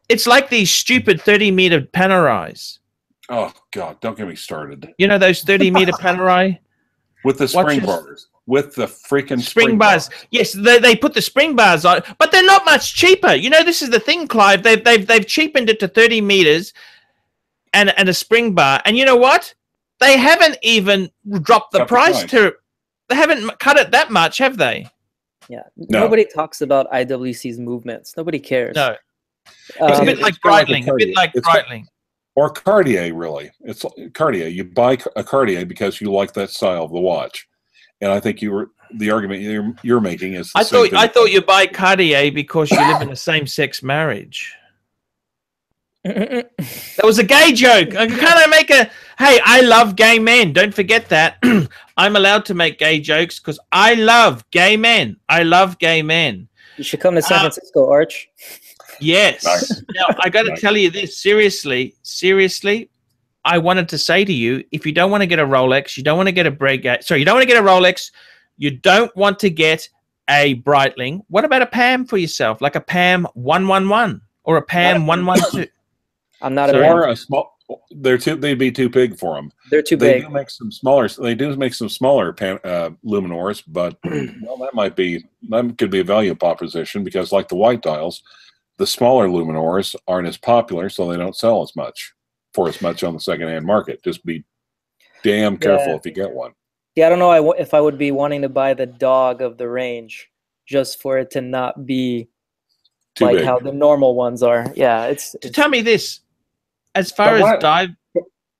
It's like these stupid 30-meter Panerais. Oh, God, don't get me started. You know those 30-meter Panerai? With the spring bars. With the freaking spring bars. Yes, they put the spring bars on, but they're not much cheaper. You know, this is the thing, Clive. They've cheapened it to 30 meters and a spring bar. And you know what? They haven't even dropped the price to. They haven't cut it that much, have they? Yeah. No. Nobody talks about IWC's movements. Nobody cares. No. It's a bit like Breitling. A bit like Breitling. Or Cartier, really. It's Cartier. You buy a Cartier because you like that style of the watch. And I think the argument you're making is I thought you buy Cartier because you live in a same-sex marriage. That was a gay joke. Can't I make a... Hey, I love gay men. Don't forget that. I'm allowed to make gay jokes because I love gay men. I love gay men. You should come to San Francisco, Arch. Yes. Nice. Now, I got to tell you this. Seriously, I wanted to say to you, if you don't want to get a Rolex, you don't want to get a Breguet. Sorry, you don't want to get a Rolex. You don't want to get a Breitling. What about a PAM for yourself, like a PAM 111 or a PAM 112? I'm not a small. They'd be too big for them. They're too big. They do make some smaller. They do make some smaller luminors, but well, that could be a value proposition because, like the white dials, the smaller luminors aren't as popular, so they don't sell as much on the secondhand market. Just be damn careful if you get one. Yeah, I don't know if I would be wanting to buy the dog of the range just for it to not be too like big. How the normal ones are. Yeah, it's tell me this. As far as dive,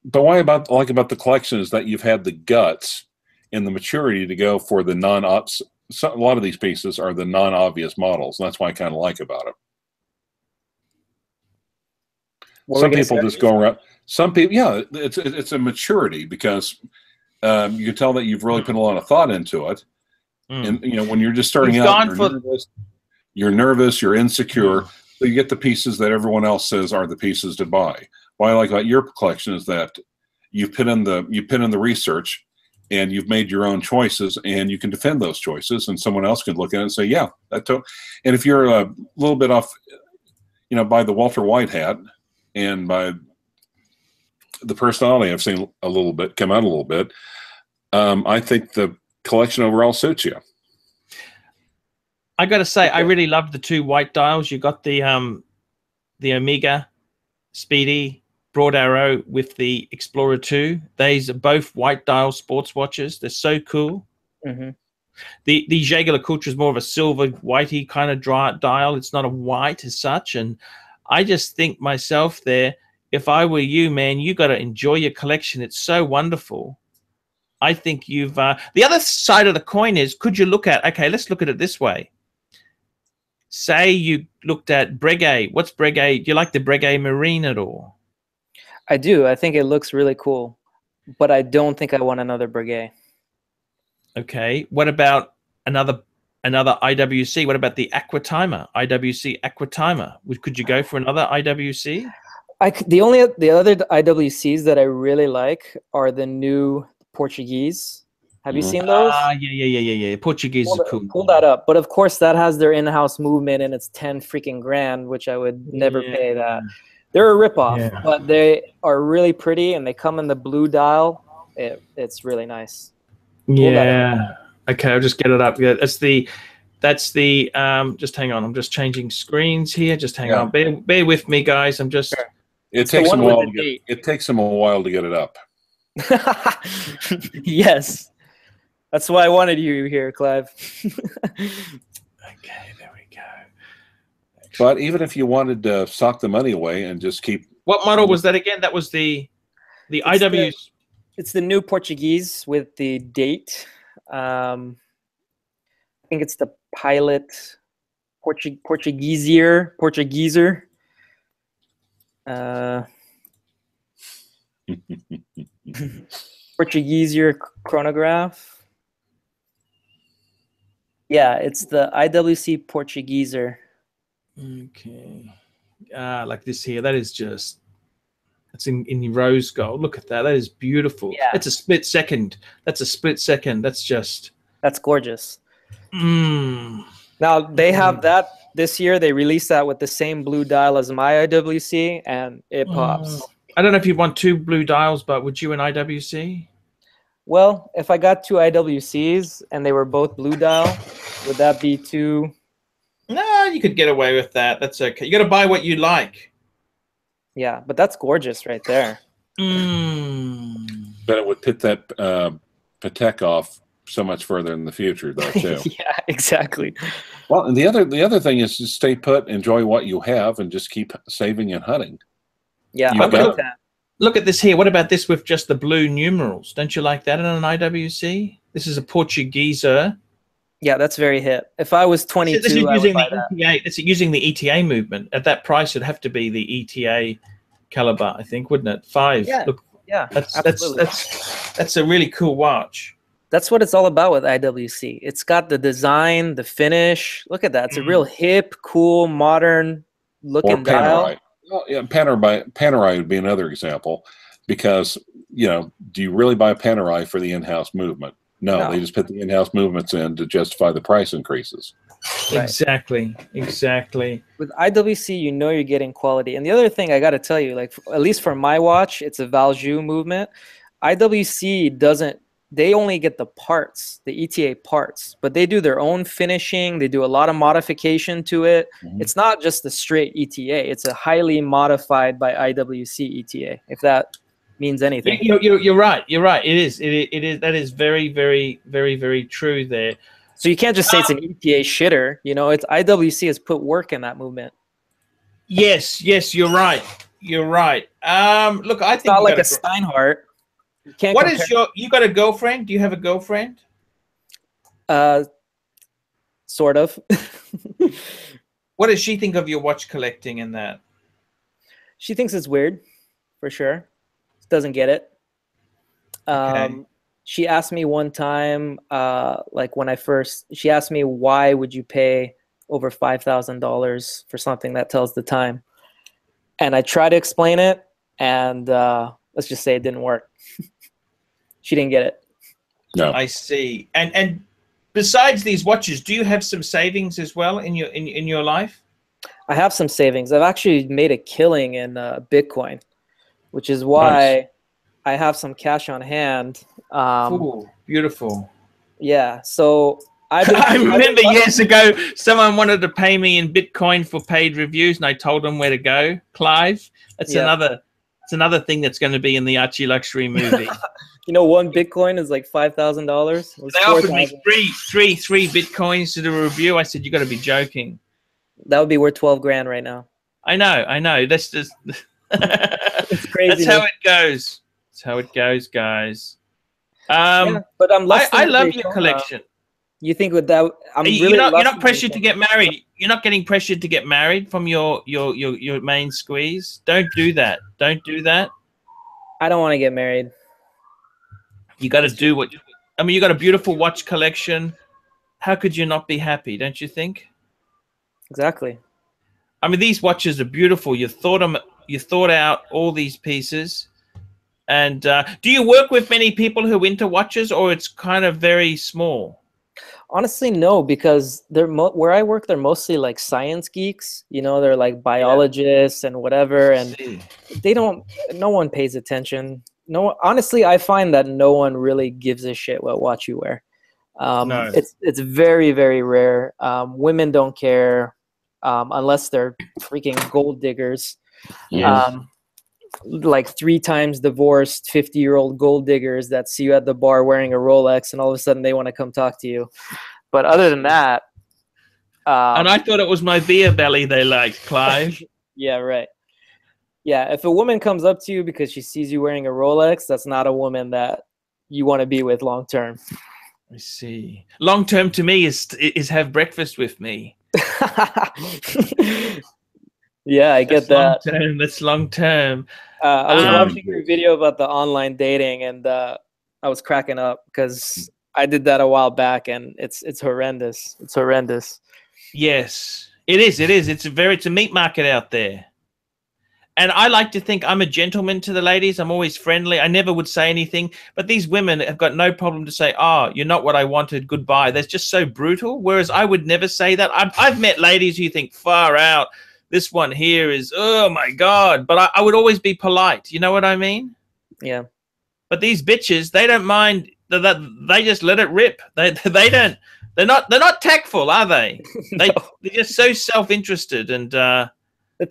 but why about the collection is that you've had the guts and the maturity to go for the non-ops. A lot of these pieces are the non-obvious models, and that's what I kind of like about it. Some people just go around. Some people, yeah, it's a maturity because you can tell that you've really put a lot of thought into it. And when you're just starting out, you're nervous, you're insecure. So you get the pieces that everyone else says are the pieces to buy. What I like about your collection is that you put in the research, and you've made your own choices, and you can defend those choices, and someone else can look at it and say, yeah, and if you're a little bit off, by the Walter White hat and by the personality I've seen a little bit come out a little bit, I think the collection overall suits you. I got to say, I really love the 2 white dials. You got the Omega Speedy Broad Arrow with the Explorer 2. These are both white dial sports watches. They're so cool. Mm-hmm. The Jaeger-LeCoultre is more of a silver whitey kind of dial. It's not a white as such. And I just think myself there, if I were you, man, you got to enjoy your collection. It's so wonderful. I think you've the other side of the coin is, could you look at, okay, let's look at it this way. Say you looked at Breguet. What's Breguet? Do you like the Breguet Marine at all? I do. I think it looks really cool, but I don't think I want another Breguet. Okay. What about another IWC? What about the Aquatimer? IWC Aquatimer. Could you go for another IWC? The other IWCs that I really like are the new Portuguese. Have you seen those? Yeah. Portuguese is cool. Pull that up. But of course, that has their in-house movement, and it's 10 freaking grand, which I would never pay that. They're a ripoff, but they are really pretty, and they come in the blue dial. It's really nice. Yeah. Okay, I'll just get it up. Yeah, that's the. Just hang on. I'm just changing screens here. Just hang on. Bear with me, guys. I'm just. Sure. It takes them a while. It takes them a while to get it up. Yes. That's why I wanted you here, Clive. Okay, there we go. But even if you wanted to sock the money away and just keep... What model was that again? That was the IW... It's the new Portuguese with the date. I think it's the Pilot Portugueser. Portugueser chronograph. Yeah, it's the IWC Portugueser. Okay. Like this here. That is just... It's in rose gold. Look at that. That is beautiful. Yeah. It's a split second. That's a split second. That's just... That's gorgeous. Mm. Now, they have that this year. They released that with the same blue dial as my IWC, and it pops. I don't know if you want 2 blue dials, but would you an IWC? Well, if I got 2 IWCs and they were both blue dial, would that be too... No, you could get away with that. That's okay. You got to buy what you like. Yeah, but that's gorgeous right there. But it would put that Patek off so much further in the future, though, too. Yeah, exactly. Well, and the other thing is just stay put, enjoy what you have, and just keep saving and hunting. Yeah, look at this here. What about this with just the blue numerals? Don't you like that in an IWC? This is a Portugueser. Yeah, that's very hip. If I was 22, this is I using would buy the that. ETA. It's using the ETA movement. At that price, it'd have to be the ETA caliber, I think, wouldn't it? 5. Yeah, Look, yeah, that's a really cool watch. That's what it's all about with IWC. It's got the design, the finish. Look at that. It's a real hip, cool, modern looking dial. Well, yeah, Panerai would be another example, because do you really buy Panerai for the in-house movement? No, they just put the in-house movements in to justify the price increases. Right. Exactly. With IWC, you're getting quality. And the other thing I got to tell you, like at least for my watch, it's a Valjoux movement. IWC doesn't. They only get the parts, the ETA parts, but they do their own finishing. They do a lot of modification to it. It's not just the straight ETA. It's a highly modified by IWC ETA, if that means anything. You're right. It is. That is very, very, very, very true there. So you can't just say it's an ETA shitter. It's IWC has put work in that movement. Yes, you're right. Look, I think it's not like a Steinhardt. You got a girlfriend? Do you have a girlfriend? Sort of. What does she think of your watch collecting and that? She thinks it's weird, for sure. Doesn't get it. Okay. She asked me one time, she asked me, why would you pay over $5,000 for something that tells the time. And I tried to explain it, and let's just say it didn't work. She didn't get it. No. I see. And besides these watches, do you have some savings as well in your life? I have some savings. I've actually made a killing in Bitcoin, which is why Nice. I have some cash on hand. Ooh, beautiful. Yeah. So I remember years ago, someone wanted to pay me in Bitcoin for paid reviews, and I told them where to go. Clive, it's another thing that's going to be in the Archie Luxury movie. You know, one Bitcoin is like $5,000. They offered me three Bitcoins to do a review. I said, "You got to be joking." That would be worth 12 grand right now. I know. That's just It's crazy. That's how it goes. That's how it goes, guys. Yeah, but I'm I love your collection. You think with that, you're not pressured to get married. You're not getting pressured to get married from your main squeeze. Don't do that. Don't do that. I don't want to get married. You got to do what. I mean, you got a beautiful watch collection. How could you not be happy? Don't you think? Exactly. I mean, these watches are beautiful. You thought out all these pieces. And do you work with many people who are into watches, or it's kind of very small? Honestly, no, because where I work, they're mostly like science geeks. You know, they're like biologists and whatever, and no one pays attention. Honestly, I find that no one really gives a shit what watch you wear. No. It's very, very rare. Women don't care unless they're freaking gold diggers. Yes. Like 3 times divorced 50-year-old gold diggers that see you at the bar wearing a Rolex, and all of a sudden they want to come talk to you. But other than that, and I thought it was my beer belly they liked, Clive. Yeah, right. Yeah, if a woman comes up to you because she sees you wearing a Rolex, that's not a woman that you want to be with long term. I see. Long term to me is have breakfast with me. Yeah, I get that. That's long term. I was watching your video about the online dating, and I was cracking up because I did that a while back, and it's horrendous. It's horrendous. Yes, it is. It is. It's a meat market out there. And I like to think I'm a gentleman to the ladies. I'm always friendly. I never would say anything. But these women have got no problem to say, "Oh, you're not what I wanted. Goodbye." That's just so brutal. Whereas I would never say that. I've met ladies who think far out. This one here is, oh my God. But I would always be polite. You know what I mean? Yeah. But these bitches, they don't mind. They just let it rip. They don't. They're not tactful, are they? They're just so self-interested. And the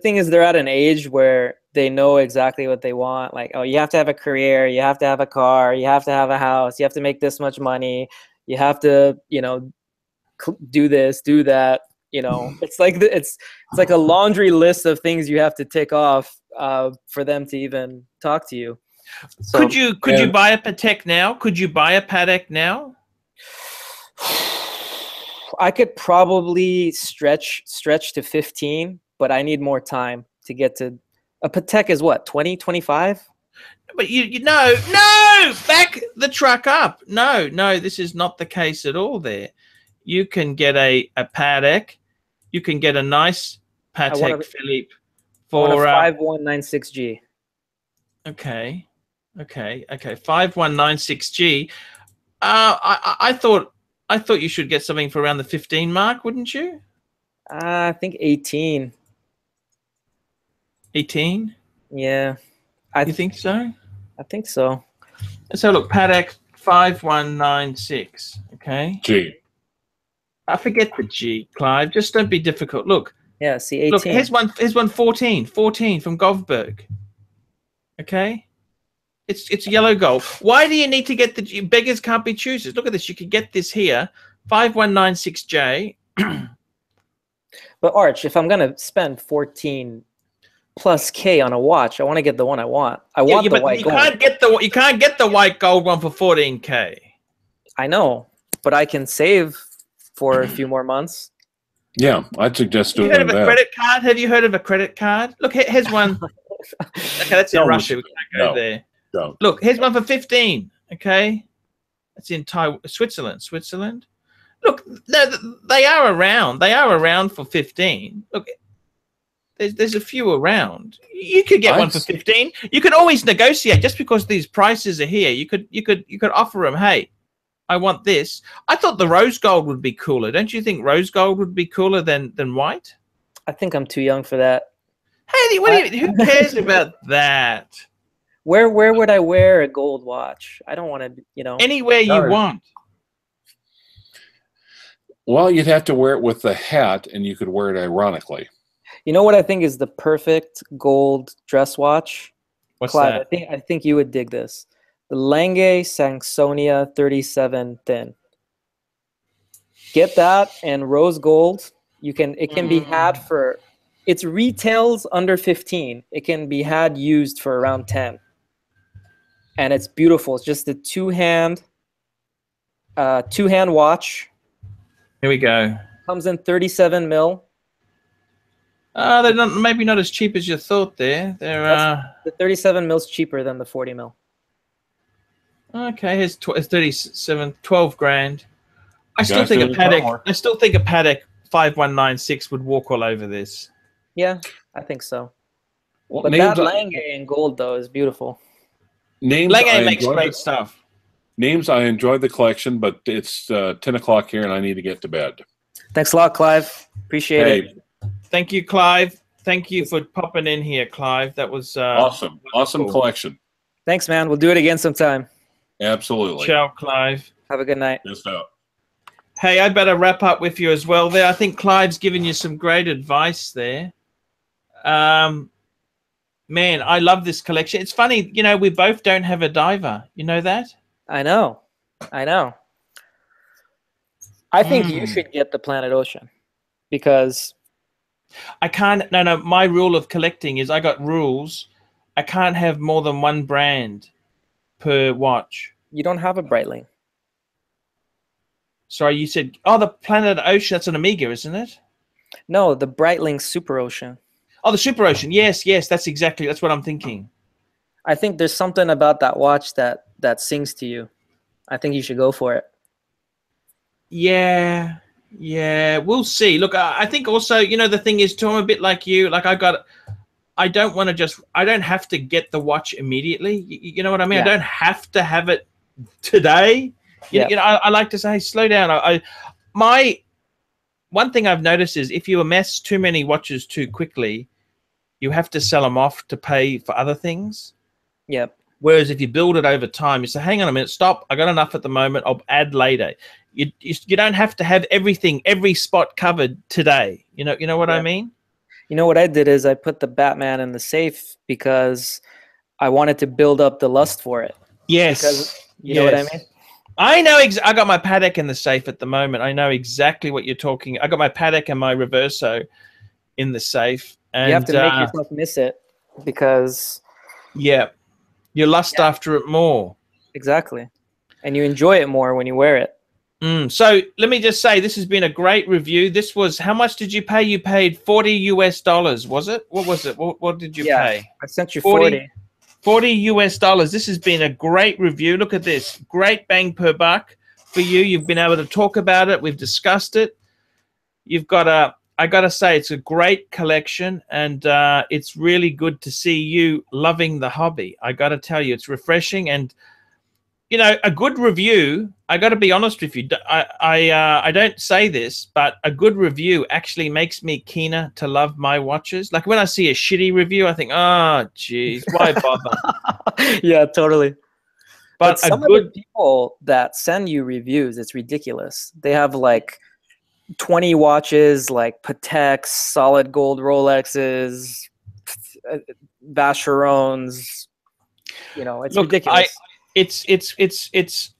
thing is, they're at an age where they know exactly what they want. Like, oh, you have to have a career. You have to have a car. You have to have a house. You have to make this much money. You have to, do this, do that. It's like a laundry list of things you have to tick off for them to even talk to you. So, could you buy a Patek now? Could you buy a Patek now? I could probably stretch to 15, but I need more time to get to a Patek. Is what, 20, 25? But you no, back the truck up. No, this is not the case at all. There, you can get a Patek. You can get a nice Patek Philippe for 5196G. Okay, 5196G. I thought you should get something for around the 15 mark, wouldn't you? I think 18. 18? Yeah. You think so? I think so. Let's have a look. Patek 5196. Okay. G. I forget the G, Clive. Just don't be difficult. Look. Yeah, see, 18. Look, here's one 14 from Govberg. Okay? It's yellow gold. Why do you need to get the beggars can't be choosers? Look at this. You could get this here, 5196J. But Arch, if I'm gonna spend 14 plus K on a watch, I want to get the one I want. I want the white gold. You can't get the white gold one for 14K. I know, but I can save for a few more months. Yeah, I'd suggest doing that. Have you heard of a credit card? Have you heard of a credit card? Look, here's one. Okay, that's in Russia. We can't go there. Don't. Look, here's one for 15. Okay, that's in Switzerland. Look, they are around. They are around for 15. Look, there's a few around. You could get one for 15. You could always negotiate just because these prices are here. You could offer them, hey, I want this. I thought the rose gold would be cooler. Don't you think rose gold would be cooler than white? I think I'm too young for that. Hey, who cares about that? Where would I wear a gold watch? I don't want to, you know. Anywhere you want. Well, you'd have to wear it with the hat, and you could wear it ironically. You know what I think is the perfect gold dress watch? What's Clive, that? I think you would dig this. The Lange Saxonia 37 thin. Get that and rose gold. It can be had for, it's retails under 15. It can be had used for around 10. And it's beautiful. It's just a two-hand watch. Here we go. Comes in 37 mil. They're maybe not as cheap as you thought there. The 37 mil's cheaper than the 40 mil. Okay, here's 37, 12 grand. I still think a Patek 5196 would walk all over this. Yeah, I think so. Well, but that Lange in gold though is beautiful. Neems, Lange makes great stuff. Neems, I enjoyed the collection, but it's 10 o'clock here and I need to get to bed. Thanks a lot, Clive. Appreciate it. Thank you, Clive. Thank you for popping in here, Clive. That was awesome. Awesome cool. collection. Thanks, man. We'll do it again sometime. Absolutely. Ciao, Clive. Have a good night. Just out. Hey, I better wrap up with you as well there. I think Clive's given you some great advice there. Man, I love this collection. It's funny, you know, we both don't have a diver. You know that? I know. I think you should get the Planet Ocean because I can't. No. My rule of collecting is I got rules. I can't have more than one brand per watch. You don't have a Breitling. Sorry, you said, oh, the Planet Ocean. That's an Omega, isn't it? No, the Breitling Super Ocean. Oh, the Super Ocean. Yes. That's what I'm thinking. I think there's something about that watch that sings to you. I think you should go for it. Yeah, we'll see. Look, I think also, you know, the thing is, too, I'm a bit like you. Like I don't have to get the watch immediately. You know what I mean? Yeah. I don't have to have it today. You know, I like to say, hey, slow down. One thing I've noticed is if you amass too many watches too quickly, you have to sell them off to pay for other things. Yep. Whereas if you build it over time, you say, hang on a minute, stop. I got enough at the moment. I'll add later. You don't have to have every spot covered today. You know what I mean? You know what I did is I put the Batman in the safe because I wanted to build up the lust for it. Yes. Because you know what I mean? I know. I got my Patek in the safe at the moment. I know exactly what you're talking. I got my Patek and my Reverso in the safe. And you have to make yourself miss it because you lust after it more. Exactly. And you enjoy it more when you wear it. So let me just say, this has been a great review. This was, how much did you pay? You paid $40 US, was it? What was it? What did you pay? I sent you 40. $40 US. This has been a great review. Look at this. Great bang per buck for you. You've been able to talk about it. We've discussed it. You've got I got to say, it's a great collection, and it's really good to see you loving the hobby. I got to tell you, it's refreshing, and you know, a good review. I got to be honest with you. I don't say this, but a good review actually makes me keener to love my watches. Like when I see a shitty review, I think, oh, geez, why bother? Yeah, totally. But some of the people that send you reviews, it's ridiculous. They have like 20 watches, like Pateks, solid gold Rolexes, Vacherons. You know, it's ridiculous.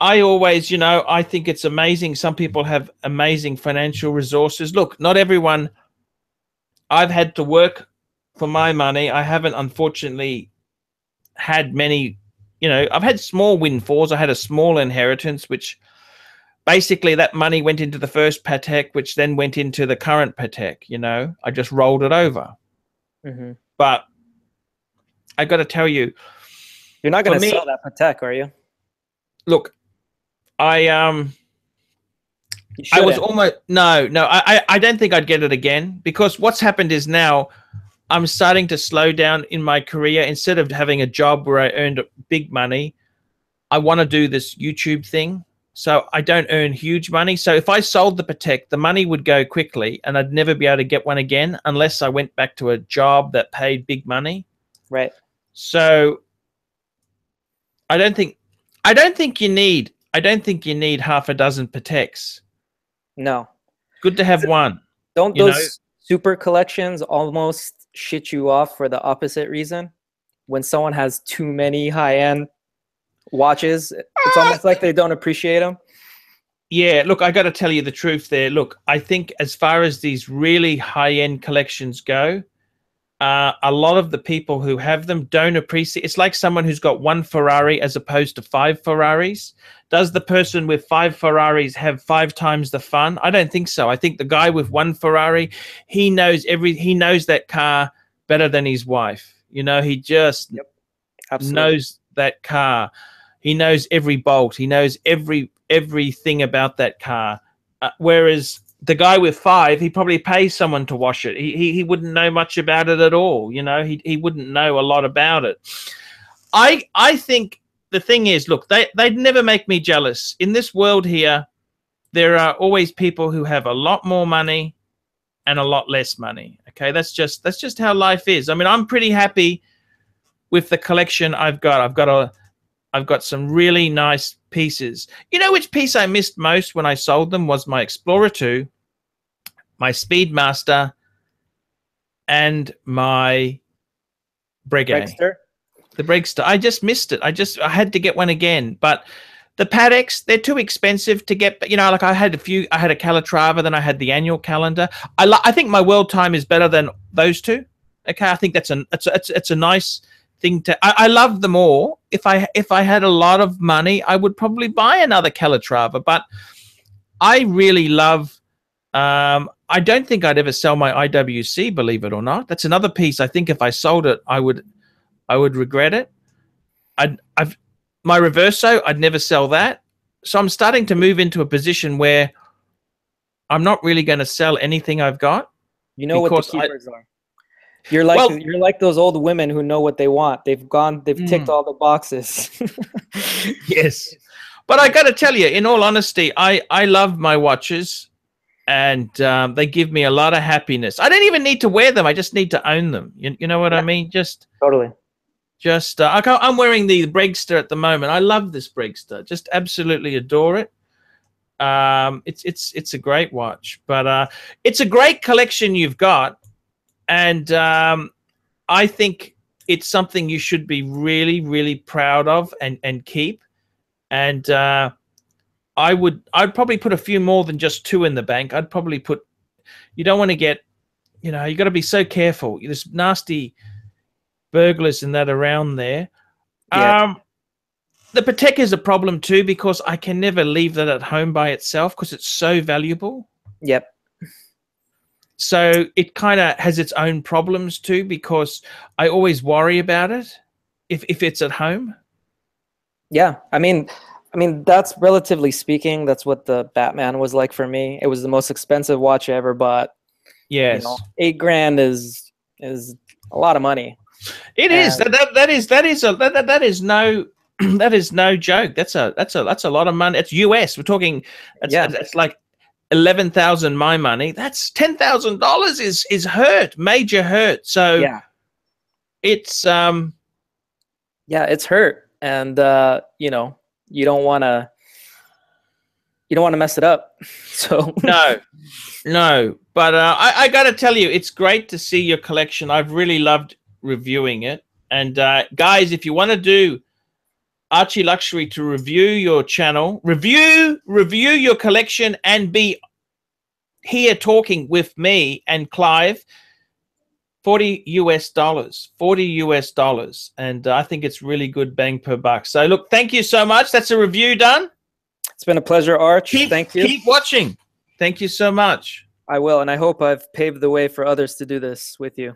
I always, you know, I think it's amazing. Some people have amazing financial resources. Look, not everyone. I've had to work for my money. I haven't, unfortunately, had many, you know, I've had small windfalls. I had a small inheritance, which basically that money went into the first Patek, which then went into the current Patek, you know. I just rolled it over. Mm-hmm. But I got to tell you, you're not going to sell that Patek, are you? Look, I was almost no. I don't think I'd get it again, because what's happened is now I'm starting to slow down in my career. Instead of having a job where I earned big money, I want to do this YouTube thing. So I don't earn huge money. So if I sold the Patek, the money would go quickly and I'd never be able to get one again unless I went back to a job that paid big money. Right. So I don't think you need half a dozen Pateks. No. Good to have one. Don't those super collections almost shit you off for the opposite reason? When someone has too many high-end watches, it's almost like they don't appreciate them. Yeah, look, I got to tell you the truth there. Look, I think as far as these really high-end collections go, a lot of the people who have them don't appreciate. It's like someone who's got one Ferrari as opposed to 5 Ferraris. Does the person with 5 Ferraris have 5 times the fun? I don't think so. I think the guy with one Ferrari, he knows that car better than his wife. You know, he just knows that car. He knows every bolt. He knows everything about that car. Whereas the guy with 5, he probably pays someone to wash it. He wouldn't know much about it at all. You know, he wouldn't know a lot about it. I think the thing is, look, they'd never make me jealous. In this world here, there are always people who have a lot more money and a lot less money. Okay, that's just how life is. I mean, I'm pretty happy with the collection I've got. I've got some really nice pieces. You know which piece I missed most when I sold them was my Explorer 2, my Speedmaster, and my Breguet. The Breguet. I just missed it. I had to get one again. But the Pateks, they're too expensive to get. You know, like I had a Calatrava, then I had the annual calendar. I think my World Time is better than those two. Okay, I think it's a nice thing to. I love them all. If I had a lot of money, I would probably buy another Calatrava. But I really love. I don't think I'd ever sell my IWC, believe it or not. That's another piece. I think if I sold it, I would regret it. My Reverso, I'd never sell that. So I'm starting to move into a position where I'm not really going to sell anything I've got. You know what the keepers are. You're like those old women who know what they want. They've ticked all the boxes. Yes. But I got to tell you, in all honesty, I love my watches, and they give me a lot of happiness. I don't even need to wear them. I just need to own them. You know what I mean? Totally. I'm wearing the Breguet at the moment. I love this Breguet. Just absolutely adore it. It's a great watch, but it's a great collection you've got. And I think it's something you should be really, really proud of and keep. And I'd probably put a few more than just 2 in the bank. I'd probably put. You don't want to get, you got to be so careful. There's nasty burglars and that around there. Yeah. The Patek is a problem too, because I can never leave that at home by itself because it's so valuable. Yep. So it kind of has its own problems too, because I always worry about it if it's at home. Yeah, I mean that's relatively speaking. That's what the Batman was like for me. It was the most expensive watch I ever bought. Yes, $8,000 is a lot of money. It is. That is no joke. That's a lot of money. It's US. We're talking. It's like 11,000 my money. That's $10,000 is hurt, major hurt. So yeah, it's hurt, and you don't want to mess it up. So no. But I got to tell you, it's great to see your collection. I've really loved reviewing it. And guys, if you want to do Archie Luxury to review your channel, review your collection, and be here talking with me and Clive, $40 US. And I think it's really good bang per buck. So look, thank you so much. That's a review done. It's been a pleasure, Arch. Thank you. Keep watching. Thank you so much. I will, and I hope I've paved the way for others to do this with you.